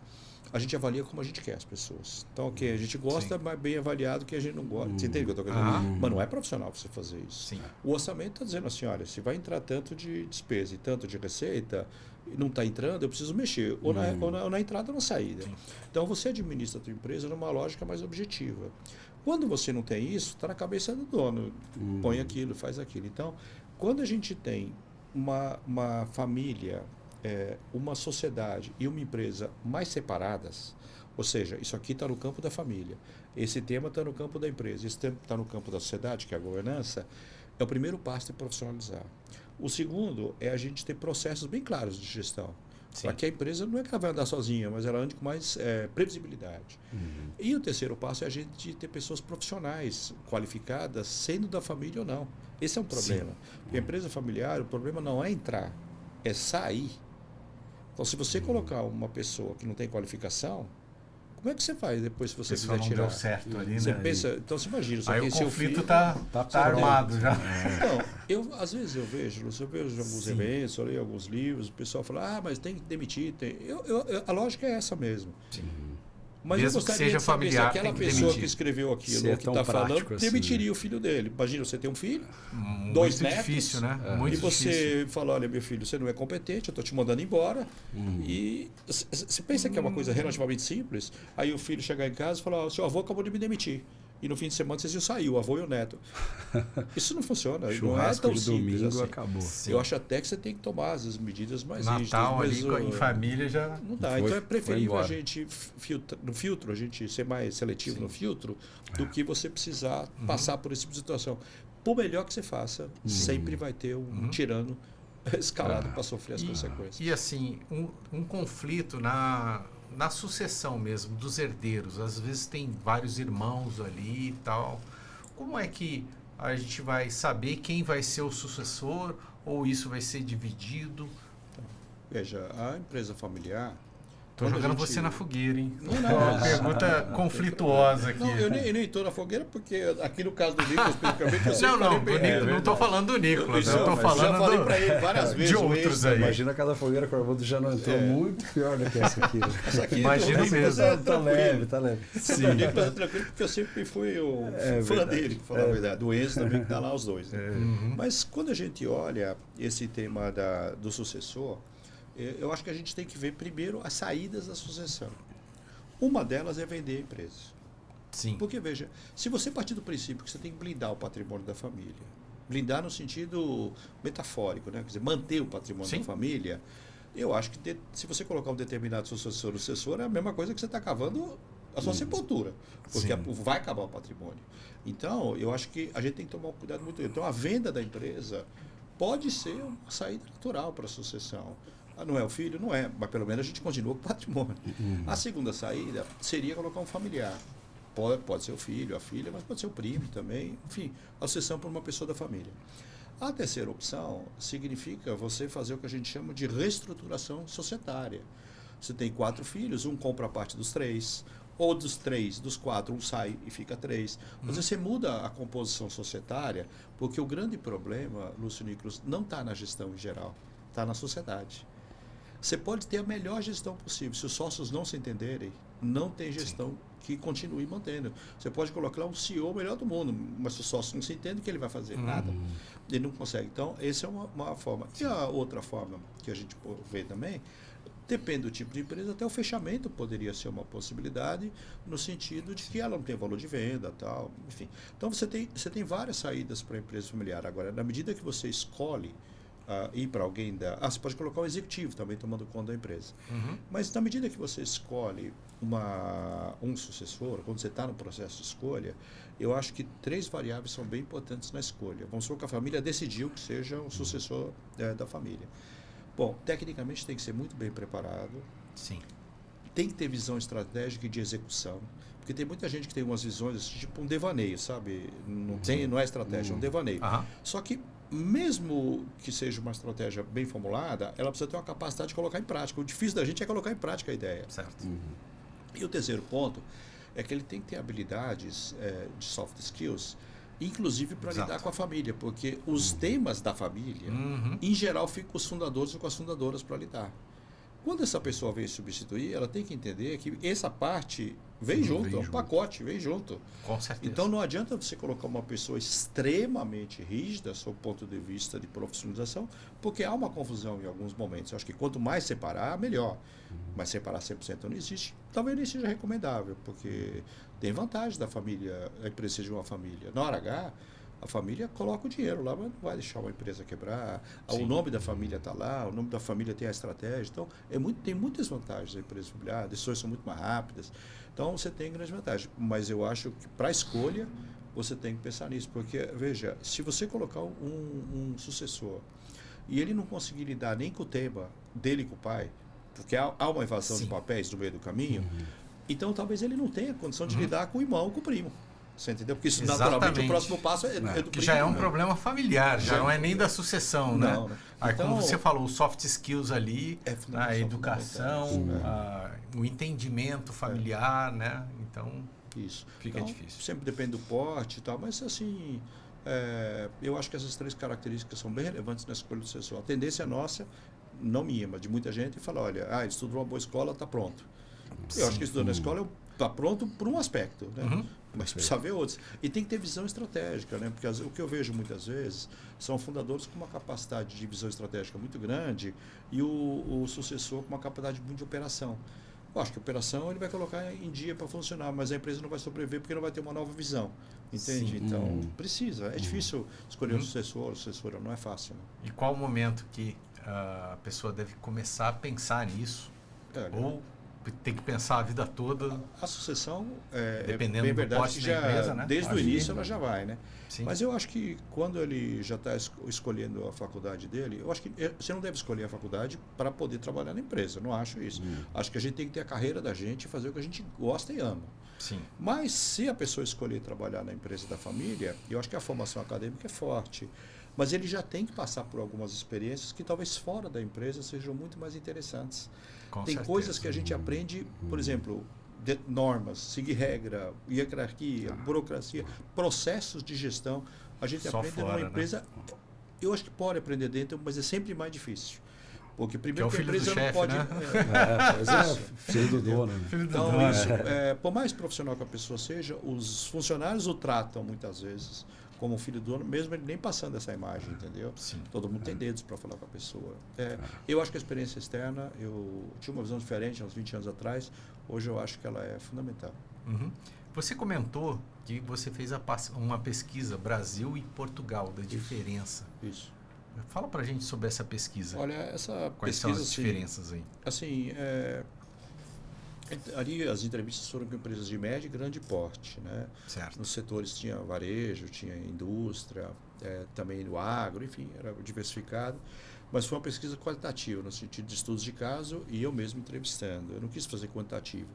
Speaker 1: a gente avalia como a gente quer as pessoas. Então, ok, a gente gosta, mas bem avaliado que a gente não gosta. Você entende o que eu estou querendo? Mas não é profissional você fazer isso.
Speaker 2: Sim.
Speaker 1: O orçamento está dizendo assim, olha, se vai entrar tanto de despesa e tanto de receita, não está entrando, eu preciso mexer, ou na entrada ou na saída. Sim. Então, você administra a tua empresa numa lógica mais objetiva. Quando você não tem isso, está na cabeça do dono. Põe aquilo, faz aquilo. Então, quando a gente tem uma família, uma sociedade e uma empresa mais separadas, ou seja, isso aqui está no campo da família, esse tema está no campo da empresa, esse tema está no campo da sociedade, que é a governança, é o primeiro passo de profissionalizar. O segundo é a gente ter processos bem claros de gestão. Para que a empresa não é que ela vai andar sozinha, mas ela ande com mais previsibilidade. E o terceiro passo é a gente ter pessoas profissionais, qualificadas, sendo da família ou não. Esse é um problema. Porque a empresa familiar, o problema não é entrar, é sair. Então, se você colocar uma pessoa que não tem qualificação, como é que você faz depois se você quiser tirar?
Speaker 2: Não deu certo ali,
Speaker 1: você
Speaker 2: né?
Speaker 1: pensa, então, você imagina. Você
Speaker 2: aí
Speaker 1: tem
Speaker 2: o
Speaker 1: seu
Speaker 2: conflito
Speaker 1: filho,
Speaker 2: está armado já.
Speaker 1: Então, às vezes eu vejo alguns eventos, eu leio alguns livros, o pessoal fala, mas tem que demitir. A lógica é essa mesmo.
Speaker 2: Sim.
Speaker 1: Mas
Speaker 2: mesmo
Speaker 1: eu gostaria
Speaker 2: que seja
Speaker 1: de saber
Speaker 2: familiar,
Speaker 1: se aquela
Speaker 2: tem que
Speaker 1: pessoa
Speaker 2: demitir.
Speaker 1: que escreveu aquilo,
Speaker 3: Se é
Speaker 1: que está falando,
Speaker 3: assim,
Speaker 1: demitiria o filho dele. Imagina, você tem um filho,
Speaker 2: Muito
Speaker 1: 2 netos,
Speaker 2: difícil, né? Muito
Speaker 1: e você
Speaker 2: difícil.
Speaker 1: fala, olha, meu filho, você não é competente, eu estou te mandando embora. E você pensa que é uma coisa relativamente simples, aí o filho chegar em casa e falar, o seu avô acabou de me demitir. E no fim de semana vocês iam sair, o avô e o neto. Isso não funciona, não é tão
Speaker 3: de
Speaker 1: simples
Speaker 3: domingo
Speaker 1: assim.
Speaker 3: Acabou.
Speaker 1: Eu acho até que você tem que tomar as medidas mais rígidas.
Speaker 2: Natal
Speaker 1: mas
Speaker 2: ali em família já...
Speaker 1: Não dá. Então é preferível a gente no filtro, a gente ser mais seletivo no filtro, do que você precisar passar por esse tipo de situação. Por melhor que você faça, sempre vai ter um tirano escalado para sofrer as consequências.
Speaker 2: E assim, um conflito na sucessão mesmo, dos herdeiros. Às vezes tem vários irmãos ali e tal. Como é que a gente vai saber quem vai ser o sucessor ou isso vai ser dividido?
Speaker 1: Veja, a empresa familiar...
Speaker 2: Estou jogando você na fogueira, hein?
Speaker 1: Não,
Speaker 2: uma pergunta conflituosa aqui.
Speaker 1: Não, eu nem estou na fogueira, porque aqui no caso do Nicolas, especificamente, eu sei
Speaker 2: não estou falando do Nicolas, eu estou falando
Speaker 1: já falei para ele várias vezes.
Speaker 2: De outros aí.
Speaker 3: Imagina aquela fogueira que o Armando já não entrou muito pior do que essa aqui.
Speaker 2: Imagina mesmo.
Speaker 3: Tá leve.
Speaker 1: Sim. O Nicolas é tranquilo, porque eu sempre fui o fã dele, para falar a verdade. Do Enzo também, que está lá os dois. Né? Mas quando a gente olha esse tema do sucessor, eu acho que a gente tem que ver primeiro as saídas da sucessão. Uma delas é vender a empresa.
Speaker 2: Sim.
Speaker 1: Porque, veja, se você partir do princípio que você tem que blindar o patrimônio da família, blindar no sentido metafórico, né? Quer dizer, manter o patrimônio
Speaker 2: Sim.
Speaker 1: da família, eu acho que se você colocar um determinado sucessor ou sucessora, é a mesma coisa que você está cavando a sua sepultura, porque vai acabar o patrimônio. Então, eu acho que a gente tem que tomar um cuidado muito grande. Então, a venda da empresa pode ser uma saída natural para a sucessão. Não é o filho? Não é, mas pelo menos a gente continua com o patrimônio. A segunda saída seria colocar um familiar. Pode ser o filho, a filha, mas pode ser o primo também. Enfim, a sucessão por uma pessoa da família. A terceira opção significa você fazer o que a gente chama de reestruturação societária. Você tem 4 filhos, um compra a parte dos 3, ou dos 3, dos 4, um sai e fica 3. Você muda a composição societária, porque o grande problema, Lúcio Nicolas, não está na gestão em geral, está na sociedade. Você pode ter a melhor gestão possível. Se os sócios não se entenderem, não tem gestão que continue mantendo. Você pode colocar um CEO melhor do mundo, mas se o sócio não se entende, o que ele vai fazer? Nada. Ele não consegue. Então, essa é uma forma. E a outra forma que a gente vê também, depende do tipo de empresa, até o fechamento poderia ser uma possibilidade, no sentido de que ela não tem valor de venda, tal, enfim. Então, você tem várias saídas para a empresa familiar. Agora, na medida que você escolhe ir para alguém você pode colocar um executivo também tomando conta da empresa. Mas na medida que você escolhe um sucessor, quando você está no processo de escolha, eu acho que 3 variáveis são bem importantes na escolha. Vamos supor que a família decidiu que seja o sucessor da família. Bom, tecnicamente tem que ser muito bem preparado.
Speaker 2: Sim.
Speaker 1: Tem que ter visão estratégica e de execução. Porque tem muita gente que tem umas visões, tipo um devaneio, sabe? Não é estratégia, é um devaneio. Só que mesmo que seja uma estratégia bem formulada, ela precisa ter uma capacidade de colocar em prática. O difícil da gente é colocar em prática a ideia.
Speaker 2: Certo.
Speaker 1: E o terceiro ponto é que ele tem que ter habilidades de soft skills, inclusive para lidar com a família, porque os temas da família, em geral, ficam com os fundadores ou com as fundadoras para lidar. Quando essa pessoa vem substituir, ela tem que entender que essa parte vem junto, é um pacote, vem junto.
Speaker 2: Com certeza.
Speaker 1: Então não adianta você colocar uma pessoa extremamente rígida, sob o ponto de vista de profissionalização, porque há uma confusão em alguns momentos. Eu acho que quanto mais separar, melhor. Mas separar 100% não existe. Talvez nem seja recomendável, porque tem vantagem da família, a empresa seja uma família. Na hora H, a família coloca o dinheiro lá, mas não vai deixar uma empresa quebrar. O nome da família está lá, o nome da família tem a estratégia. Então, tem muitas vantagens a empresa familiar, as decisões são muito mais rápidas. Então, você tem grandes vantagens. Mas eu acho que, para a escolha, você tem que pensar nisso. Porque, veja, se você colocar um sucessor e ele não conseguir lidar nem com o tema dele e com o pai, porque há uma invasão de papéis no meio do caminho, então talvez ele não tenha condição de lidar com o irmão ou com o primo. Você entendeu? Porque isso, naturalmente, o próximo passo é do primo.
Speaker 2: Que já é um problema familiar, já não é nem da sucessão, né?
Speaker 1: Não, né?
Speaker 2: Aí,
Speaker 1: então,
Speaker 2: como você falou, os soft skills ali, a educação, o entendimento familiar, né? Então,
Speaker 1: isso.
Speaker 2: Fica difícil.
Speaker 1: Sempre depende do porte e tal, mas assim, eu acho que essas 3 características são bem relevantes na escolha do sucessor. A tendência nossa, não minha, mas de muita gente, é falar, olha, ele estudou uma boa escola, está pronto. Eu acho que estudou na escola está pronto por um aspecto, né? Mas precisa ver outros. E tem que ter visão estratégica, né? Porque o que eu vejo muitas vezes são fundadores com uma capacidade de visão estratégica muito grande e o sucessor com uma capacidade muito de operação. Eu acho que a operação ele vai colocar em dia para funcionar, mas a empresa não vai sobreviver porque não vai ter uma nova visão. Entende?
Speaker 2: Sim.
Speaker 1: Então, precisa. É difícil escolher um sucessor, sucessora, não é fácil. Né?
Speaker 2: E qual o momento que a pessoa deve começar a pensar nisso? Ou tem que pensar a vida toda?
Speaker 1: A sucessão,
Speaker 2: dependendo
Speaker 1: bem
Speaker 2: do
Speaker 1: verdade,
Speaker 2: poste
Speaker 1: que já,
Speaker 2: da empresa, né?
Speaker 1: desde o início ela já vai, né?
Speaker 2: Sim.
Speaker 1: Mas eu acho que quando ele já está escolhendo a faculdade dele, eu acho que você não deve escolher a faculdade para poder trabalhar na empresa, não acho isso. Acho que a gente tem que ter a carreira da gente e fazer o que a gente gosta e ama.
Speaker 2: Sim.
Speaker 1: Mas se a pessoa escolher trabalhar na empresa da família, eu acho que a formação acadêmica é forte. Mas ele já tem que passar por algumas experiências que talvez fora da empresa sejam muito mais interessantes. Tem certeza. Coisas que a gente aprende, por exemplo, normas, seguir regra, hierarquia, burocracia, processos de gestão. A gente
Speaker 2: só
Speaker 1: aprende
Speaker 2: fora,
Speaker 1: numa empresa.
Speaker 2: Né?
Speaker 1: Eu acho que pode aprender dentro, mas é sempre mais difícil. Porque primeiro
Speaker 2: que
Speaker 1: a empresa
Speaker 2: não
Speaker 1: pode.
Speaker 2: Né?
Speaker 3: Filho do dono.
Speaker 1: Então, isso, por mais profissional que a pessoa seja, os funcionários o tratam muitas vezes como filho do dono, mesmo ele nem passando essa imagem, entendeu?
Speaker 2: Sim.
Speaker 1: Todo mundo tem dedos para falar com a pessoa. Eu acho que a experiência externa, eu tinha uma visão diferente há uns 20 anos atrás, hoje eu acho que ela é fundamental.
Speaker 2: Uhum. Você comentou que você fez uma pesquisa Brasil e Portugal, da diferença.
Speaker 1: Isso.
Speaker 2: Fala pra gente sobre essa pesquisa.
Speaker 1: Olha, essa
Speaker 2: Quais
Speaker 1: pesquisa,
Speaker 2: são as diferenças aí?
Speaker 1: Assim, ali as entrevistas foram com empresas de médio e grande porte, né?
Speaker 2: Certo.
Speaker 1: Nos setores tinha varejo, tinha indústria, também no agro, enfim, era diversificado. Mas foi uma pesquisa qualitativa, no sentido de estudos de caso e eu mesmo entrevistando. Eu não quis fazer quantitativo,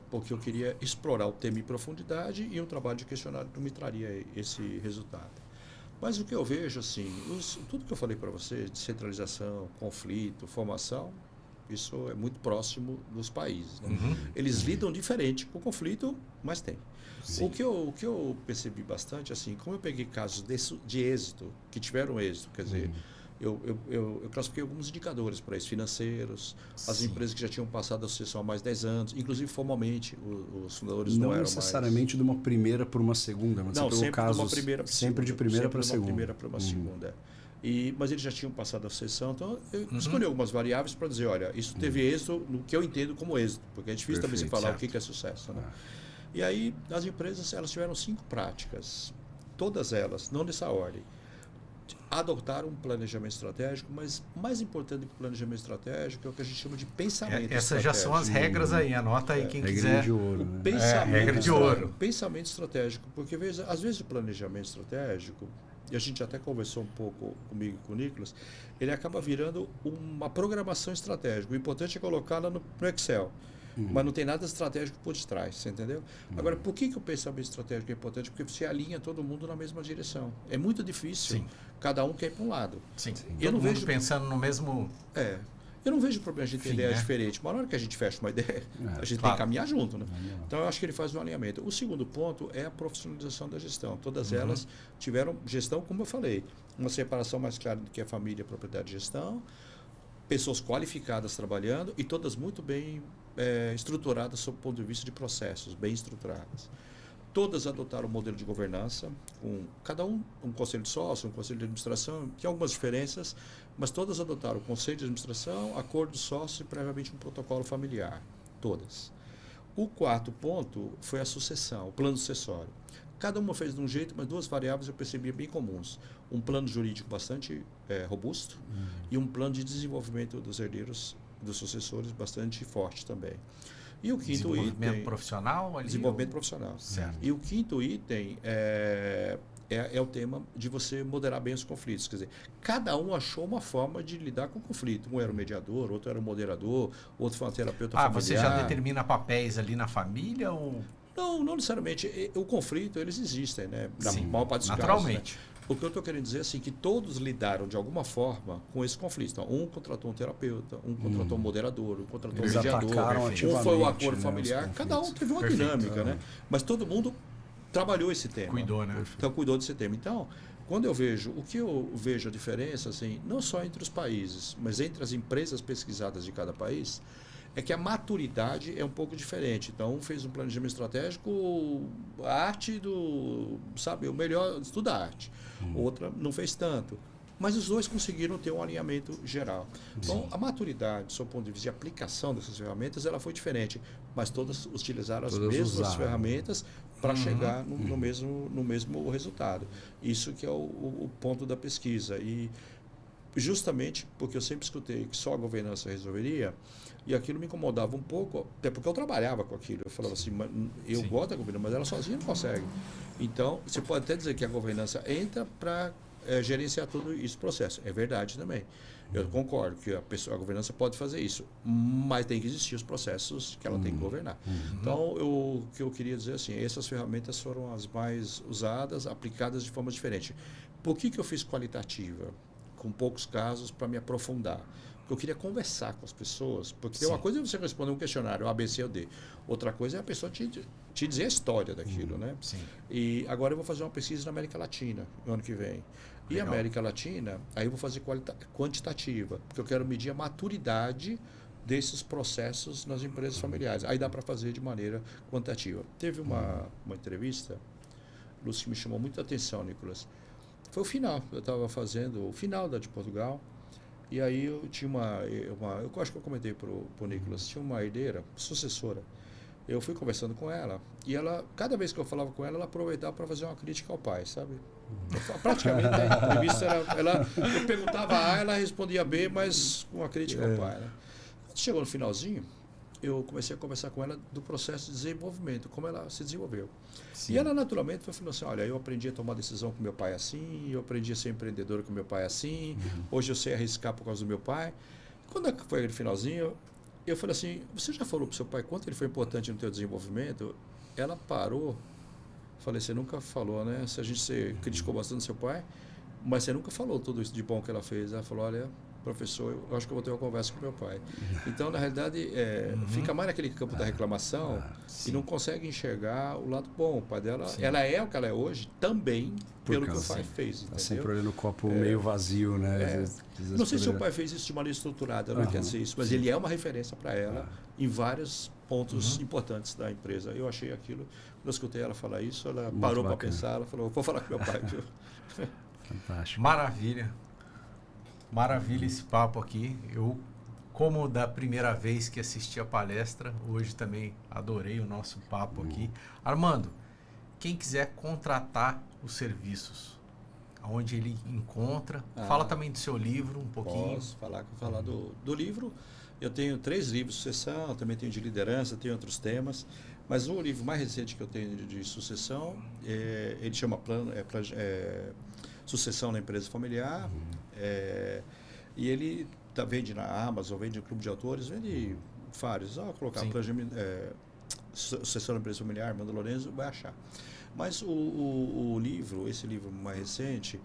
Speaker 1: porque eu queria explorar o tema em profundidade e um trabalho de questionário não me traria esse resultado. Mas o que eu vejo, assim, tudo que eu falei para você, descentralização, conflito, formação, isso é muito próximo dos países. Né?
Speaker 2: Uhum.
Speaker 1: Eles lidam diferente com o conflito, mas tem.
Speaker 2: Sim.
Speaker 1: O que eu percebi bastante, assim, como eu peguei casos de êxito, que tiveram êxito, quer dizer, eu classifiquei alguns indicadores para isso, financeiros, as empresas que já tinham passado a sucessão há mais de 10 anos, inclusive formalmente, os fundadores não eram mais...
Speaker 3: Não necessariamente de uma primeira para uma segunda, mas
Speaker 1: não,
Speaker 3: você pegou casos
Speaker 1: sempre de primeira para segunda.
Speaker 3: Primeira para
Speaker 1: uma segunda. Mas eles já tinham passado a sucessão, então eu escolhi algumas variáveis para dizer, olha, isso teve êxito no que eu entendo como êxito, porque é difícil também você falar o que é sucesso. Né? E aí, as empresas, elas tiveram 5 práticas, todas elas, não nessa ordem, adotaram um planejamento estratégico, mas mais importante do que o planejamento estratégico é o que a gente chama de pensamento
Speaker 2: essas
Speaker 1: estratégico.
Speaker 2: já são as regras aí, anota aí quem quiser.
Speaker 3: Regra de ouro. Né?
Speaker 2: Regra de ouro.
Speaker 1: Pensamento estratégico, porque às vezes o planejamento estratégico, e a gente até conversou um pouco comigo e com o Nicolas, ele acaba virando uma programação estratégica. O importante é colocá-la no Excel. Mas não tem nada estratégico por detrás, você entendeu? Agora, por que o pensamento estratégico é importante? Porque você alinha todo mundo na mesma direção. É muito difícil.
Speaker 2: Sim.
Speaker 1: Cada um quer ir para um lado.
Speaker 2: Sim.
Speaker 1: Eu não vejo
Speaker 2: pensando no mesmo...
Speaker 1: Eu não vejo problema de ter ideias
Speaker 2: né?
Speaker 1: diferentes. Mas na hora que a gente fecha uma ideia, a gente tem que caminhar junto. Né? Então, eu acho que ele faz um alinhamento. O segundo ponto é a profissionalização da gestão. Todas elas tiveram gestão, como eu falei, uma separação mais clara do que a família, a propriedade de gestão, pessoas qualificadas trabalhando e todas muito bem estruturadas sob o ponto de vista de processos, bem estruturadas. Todas adotaram o modelo de governança, com cada um conselho de sócio, um conselho de administração, tem algumas diferenças, mas todas adotaram o conselho de administração, acordo de sócio e previamente um protocolo familiar. Todas. O quarto ponto foi a sucessão, o plano sucessório. Cada uma fez de um jeito, mas 2 variáveis eu percebia bem comuns. Um plano jurídico bastante robusto e um plano de desenvolvimento dos herdeiros, dos sucessores, bastante forte também. E o quinto
Speaker 2: desenvolvimento
Speaker 1: item...
Speaker 2: profissional?
Speaker 1: Desenvolvimento profissional.
Speaker 2: Certo.
Speaker 1: E o quinto item é o tema de você moderar bem os conflitos. Quer dizer, cada um achou uma forma de lidar com o conflito. Um era o mediador, outro era o moderador, outro foi um terapeuta familiar.
Speaker 2: Você já determina papéis ali na família ou...
Speaker 1: Não necessariamente. O conflito, eles existem, né? Na maior parte dos
Speaker 2: naturalmente.
Speaker 1: casos, né? O que eu estou querendo dizer é assim, que todos lidaram de alguma forma com esse conflito. Então, um contratou um terapeuta, um contratou um moderador, um contratou um mediador, um foi o acordo familiar. Cada um teve uma dinâmica, né? Mas todo mundo trabalhou esse tema.
Speaker 2: Cuidou, né?
Speaker 1: Então, cuidou desse tema. Então, quando eu vejo, o que eu vejo a diferença, assim, não só entre os países, mas entre as empresas pesquisadas de cada país, é que a maturidade é um pouco diferente. Então, um fez um planejamento estratégico, a arte o melhor, estuda arte. Outra não fez tanto. Mas os dois conseguiram ter um alinhamento geral. Então, a maturidade, do seu ponto de vista de aplicação dessas ferramentas, ela foi diferente. Mas todas utilizaram as mesmas ferramentas para chegar no mesmo resultado. Isso que é o ponto da pesquisa. E justamente porque eu sempre escutei que só a governança resolveria, e aquilo me incomodava um pouco, até porque eu trabalhava com aquilo. Eu falava assim, eu gosto da governança, mas ela sozinha não consegue. Então, você pode até dizer que a governança entra para gerenciar todo esse processo. É verdade também. Eu concordo que a governança pode fazer isso, mas tem que existir os processos que ela tem que governar. Então, o que eu queria dizer assim, essas ferramentas foram as mais usadas, aplicadas de forma diferente. Por que eu fiz qualitativa? Com poucos casos, para me aprofundar. Porque eu queria conversar com as pessoas, porque uma coisa é você responder um questionário, A, B, C ou D. Outra coisa é a pessoa te dizer a história daquilo, né?
Speaker 2: Sim.
Speaker 1: E agora eu vou fazer uma pesquisa na América Latina, no ano que vem. E a América Latina, aí eu vou fazer quantitativa, porque eu quero medir a maturidade desses processos nas empresas familiares. Aí dá para fazer de maneira quantitativa. Teve uma entrevista Lúcio, que me chamou muita atenção, Nicolas. Foi o final. Eu estava fazendo o final da de Portugal. E aí eu tinha eu acho que eu comentei para o Nicolas, tinha uma herdeira, sucessora. Eu fui conversando com ela e ela, cada vez que eu falava com ela aproveitava para fazer uma crítica ao pai, sabe? Praticamente a entrevista eu perguntava A, ela respondia B, mas com uma crítica ao pai. Né? Quando chegou no finalzinho, eu comecei a conversar com ela do processo de desenvolvimento, como ela se desenvolveu. Sim. E ela naturalmente foi falando assim, olha, eu aprendi a tomar decisão com meu pai assim, eu aprendi a ser empreendedora com meu pai assim, hoje eu sei arriscar por causa do meu pai. Quando foi aquele finalzinho, eu falei assim, você já falou para o seu pai quanto ele foi importante no teu desenvolvimento? Ela parou, falei, você nunca falou, né? Se a gente criticou bastante seu pai, mas você nunca falou tudo isso de bom que ela fez. Ela falou, olha, professor, eu acho que eu vou ter uma conversa com meu pai. Então, na realidade, fica mais naquele campo da reclamação e não consegue enxergar o lado bom. O pai dela, ela é o que ela é hoje também pelo que o pai fez.
Speaker 3: Está sempre olhando o copo meio vazio, né?
Speaker 1: Não sei se o pai fez isso de maneira estruturada, não quer dizer isso, mas ele é uma referência para ela em vários pontos importantes da empresa. Eu achei aquilo, quando eu escutei ela falar isso, ela muito parou para pensar, ela falou, vou falar com meu pai.
Speaker 2: Fantástico. Maravilha. Maravilha esse papo aqui. Eu, como da primeira vez que assisti a palestra, hoje também adorei o nosso papo aqui. Armando, quem quiser contratar os serviços, onde ele encontra, fala também do seu livro um pouquinho.
Speaker 1: Posso falar do livro. Eu tenho 3 livros de sucessão, também tenho de liderança, tenho outros temas. Mas o livro mais recente que eu tenho de sucessão, ele chama Sucessão na Empresa Familiar. E ele vende na Amazon, vende no Clube de Autores, vende vários. Só colocar Sucessão na Empresa Familiar, Armando Lorenzo, vai achar. Mas esse livro mais recente,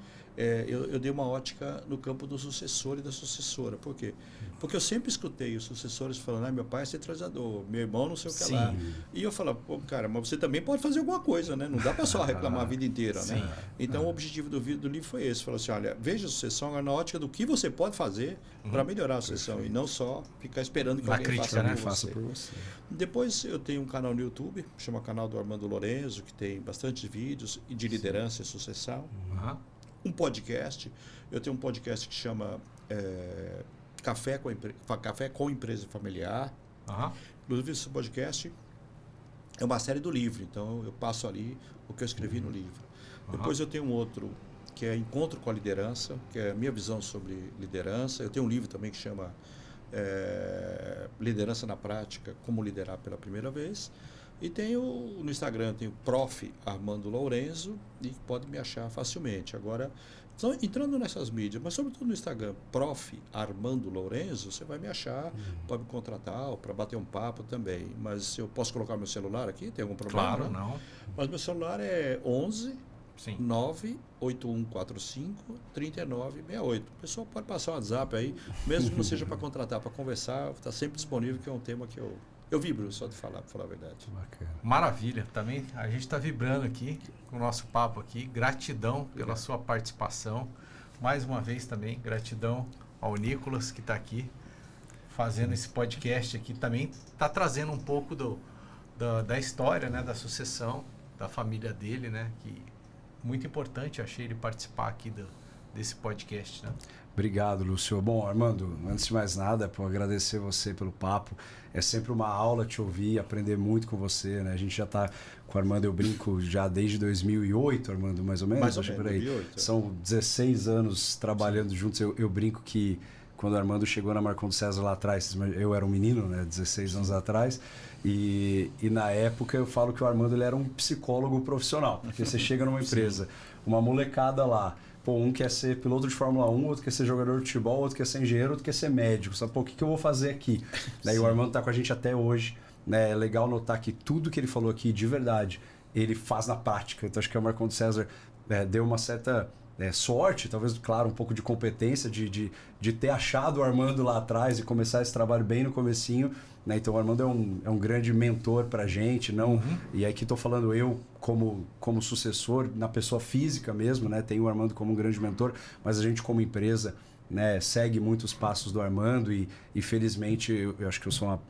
Speaker 1: eu dei uma ótica no campo do sucessor e da sucessora. Por quê? Porque eu sempre escutei os sucessores falando, meu pai é centralizador, meu irmão não sei o que lá. E eu falava, pô, cara, mas você também pode fazer alguma coisa, né? Não dá para só reclamar a vida inteira, né? Então o objetivo do livro foi esse, falou assim, olha, veja a sucessão na ótica do que você pode fazer para melhorar a sucessão e não só ficar esperando que alguém faça por você. Depois eu tenho um canal no YouTube, chama Canal do Armando Lorenzo, que tem bastante vídeos de liderança e sucessão. Um podcast, eu tenho um podcast que chama Café com Empresa Familiar. Inclusive esse podcast é uma série do livro, então eu passo ali o que eu escrevi no livro. Depois eu tenho um outro que é Encontro com a Liderança, que é a minha visão sobre liderança. Eu tenho um livro também que chama Liderança na Prática, Como Liderar pela Primeira Vez. E tenho no Instagram, tenho Prof. Armando Lorenzo, e pode me achar facilmente. Agora, entrando nessas mídias, mas sobretudo no Instagram, Prof. Armando Lorenzo, você vai me achar, pode me contratar para bater um papo também. Mas eu posso colocar meu celular aqui? Tem algum problema?
Speaker 2: Claro, não.
Speaker 1: Mas meu celular é 11 98145 3968. O pessoal pode passar um WhatsApp aí, mesmo que não seja para contratar, para conversar, está sempre disponível, que é um tema que eu vibro só de falar, para falar a verdade.
Speaker 2: Bacana. Maravilha. Também a gente está vibrando aqui com o nosso papo aqui. Gratidão pela sua participação. Mais uma vez também, gratidão ao Nicolas que está aqui fazendo esse podcast aqui. Também está trazendo um pouco da história, né, da sucessão, da família dele, né? Que muito importante, achei ele participar aqui desse podcast, né?
Speaker 3: Obrigado, Lúcio. Bom, Armando, antes de mais nada, por agradecer você pelo papo. É sempre uma aula te ouvir, aprender muito com você, né? A gente já está com o Armando, eu brinco já desde 2008, Armando, mais ou menos?
Speaker 1: Mais ou menos,
Speaker 3: por aí.
Speaker 1: 2008.
Speaker 3: São 16 anos trabalhando juntos. Eu brinco que quando o Armando chegou na Marcondes César lá atrás, eu era um menino, né? 16 anos atrás, e na época eu falo que o Armando ele era um psicólogo profissional, porque você chega numa empresa, uma molecada lá, pô, um quer ser piloto de Fórmula 1, outro quer ser jogador de futebol, outro quer ser engenheiro, outro quer ser médico. Sabe, pô, o que eu vou fazer aqui? Daí o Armando tá com a gente até hoje. Né? É legal notar que tudo que ele falou aqui, de verdade, ele faz na prática. Então acho que o Marcondes César deu uma certa sorte, talvez, claro, um pouco de competência, de ter achado o Armando lá atrás e começar esse trabalho bem no comecinho. Né? Então o Armando é um grande mentor pra gente, não? E aqui estou falando eu como sucessor, na pessoa física mesmo, né? Tenho o Armando como um grande mentor, mas a gente como empresa, né, segue muitos passos do Armando e felizmente eu acho que eu sou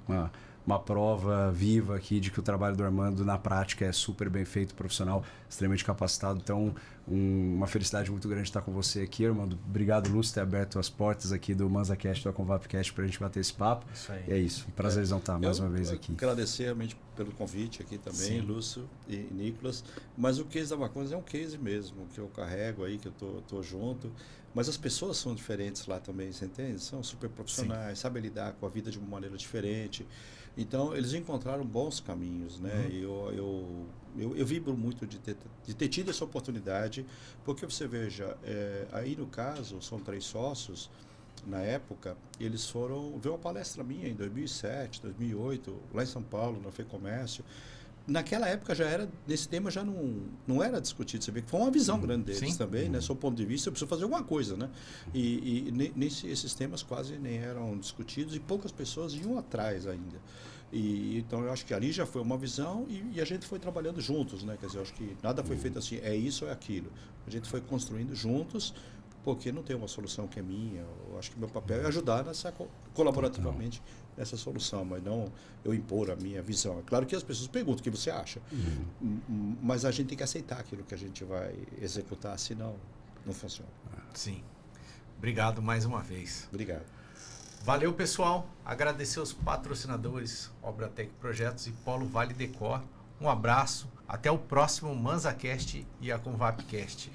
Speaker 3: uma prova viva aqui de que o trabalho do Armando na prática é super bem feito, profissional, extremamente capacitado. Então, uma felicidade muito grande estar com você aqui, Armando. Obrigado, Lúcio, ter aberto as portas aqui do ManzaCast, do ConvapCast, para a gente bater esse papo.
Speaker 2: Isso aí.
Speaker 3: E é isso. Prazerzão estar mais uma vez aqui.
Speaker 1: Agradecer realmente pelo convite aqui também, Lúcio e Nicolas. Mas o case da Maconza é um case mesmo, que eu carrego aí, que eu tô junto. Mas as pessoas são diferentes lá também, você entende? São super profissionais, sabem lidar com a vida de uma maneira diferente. Então, eles encontraram bons caminhos, né? Eu vibro muito de ter tido essa oportunidade, porque você veja, aí no caso, são 3 sócios, na época, eles foram ver uma palestra minha em 2007, 2008, lá em São Paulo, na FEComércio. Naquela época já era, nesse tema já não era discutido, você vê que foi uma visão grande deles também, né? Sob o ponto de vista, eu preciso fazer alguma coisa, né? Esses temas quase nem eram discutidos e poucas pessoas iam atrás ainda. Então eu acho que ali já foi uma visão e a gente foi trabalhando juntos, né? Quer dizer, eu acho que nada foi feito assim, é isso ou é aquilo. A gente foi construindo juntos, porque não tem uma solução que é minha. Eu acho que meu papel é ajudar colaborativamente nessa solução, mas não eu impor a minha visão. É claro que as pessoas perguntam o que você acha, mas a gente tem que aceitar aquilo que a gente vai executar, senão não funciona.
Speaker 2: Sim. Obrigado mais uma vez.
Speaker 1: Obrigado.
Speaker 2: Valeu, pessoal. Agradecer os patrocinadores Obratec Projetos e Polo Vale Decor. Um abraço. Até o próximo ManzaCast e a ConvapCast.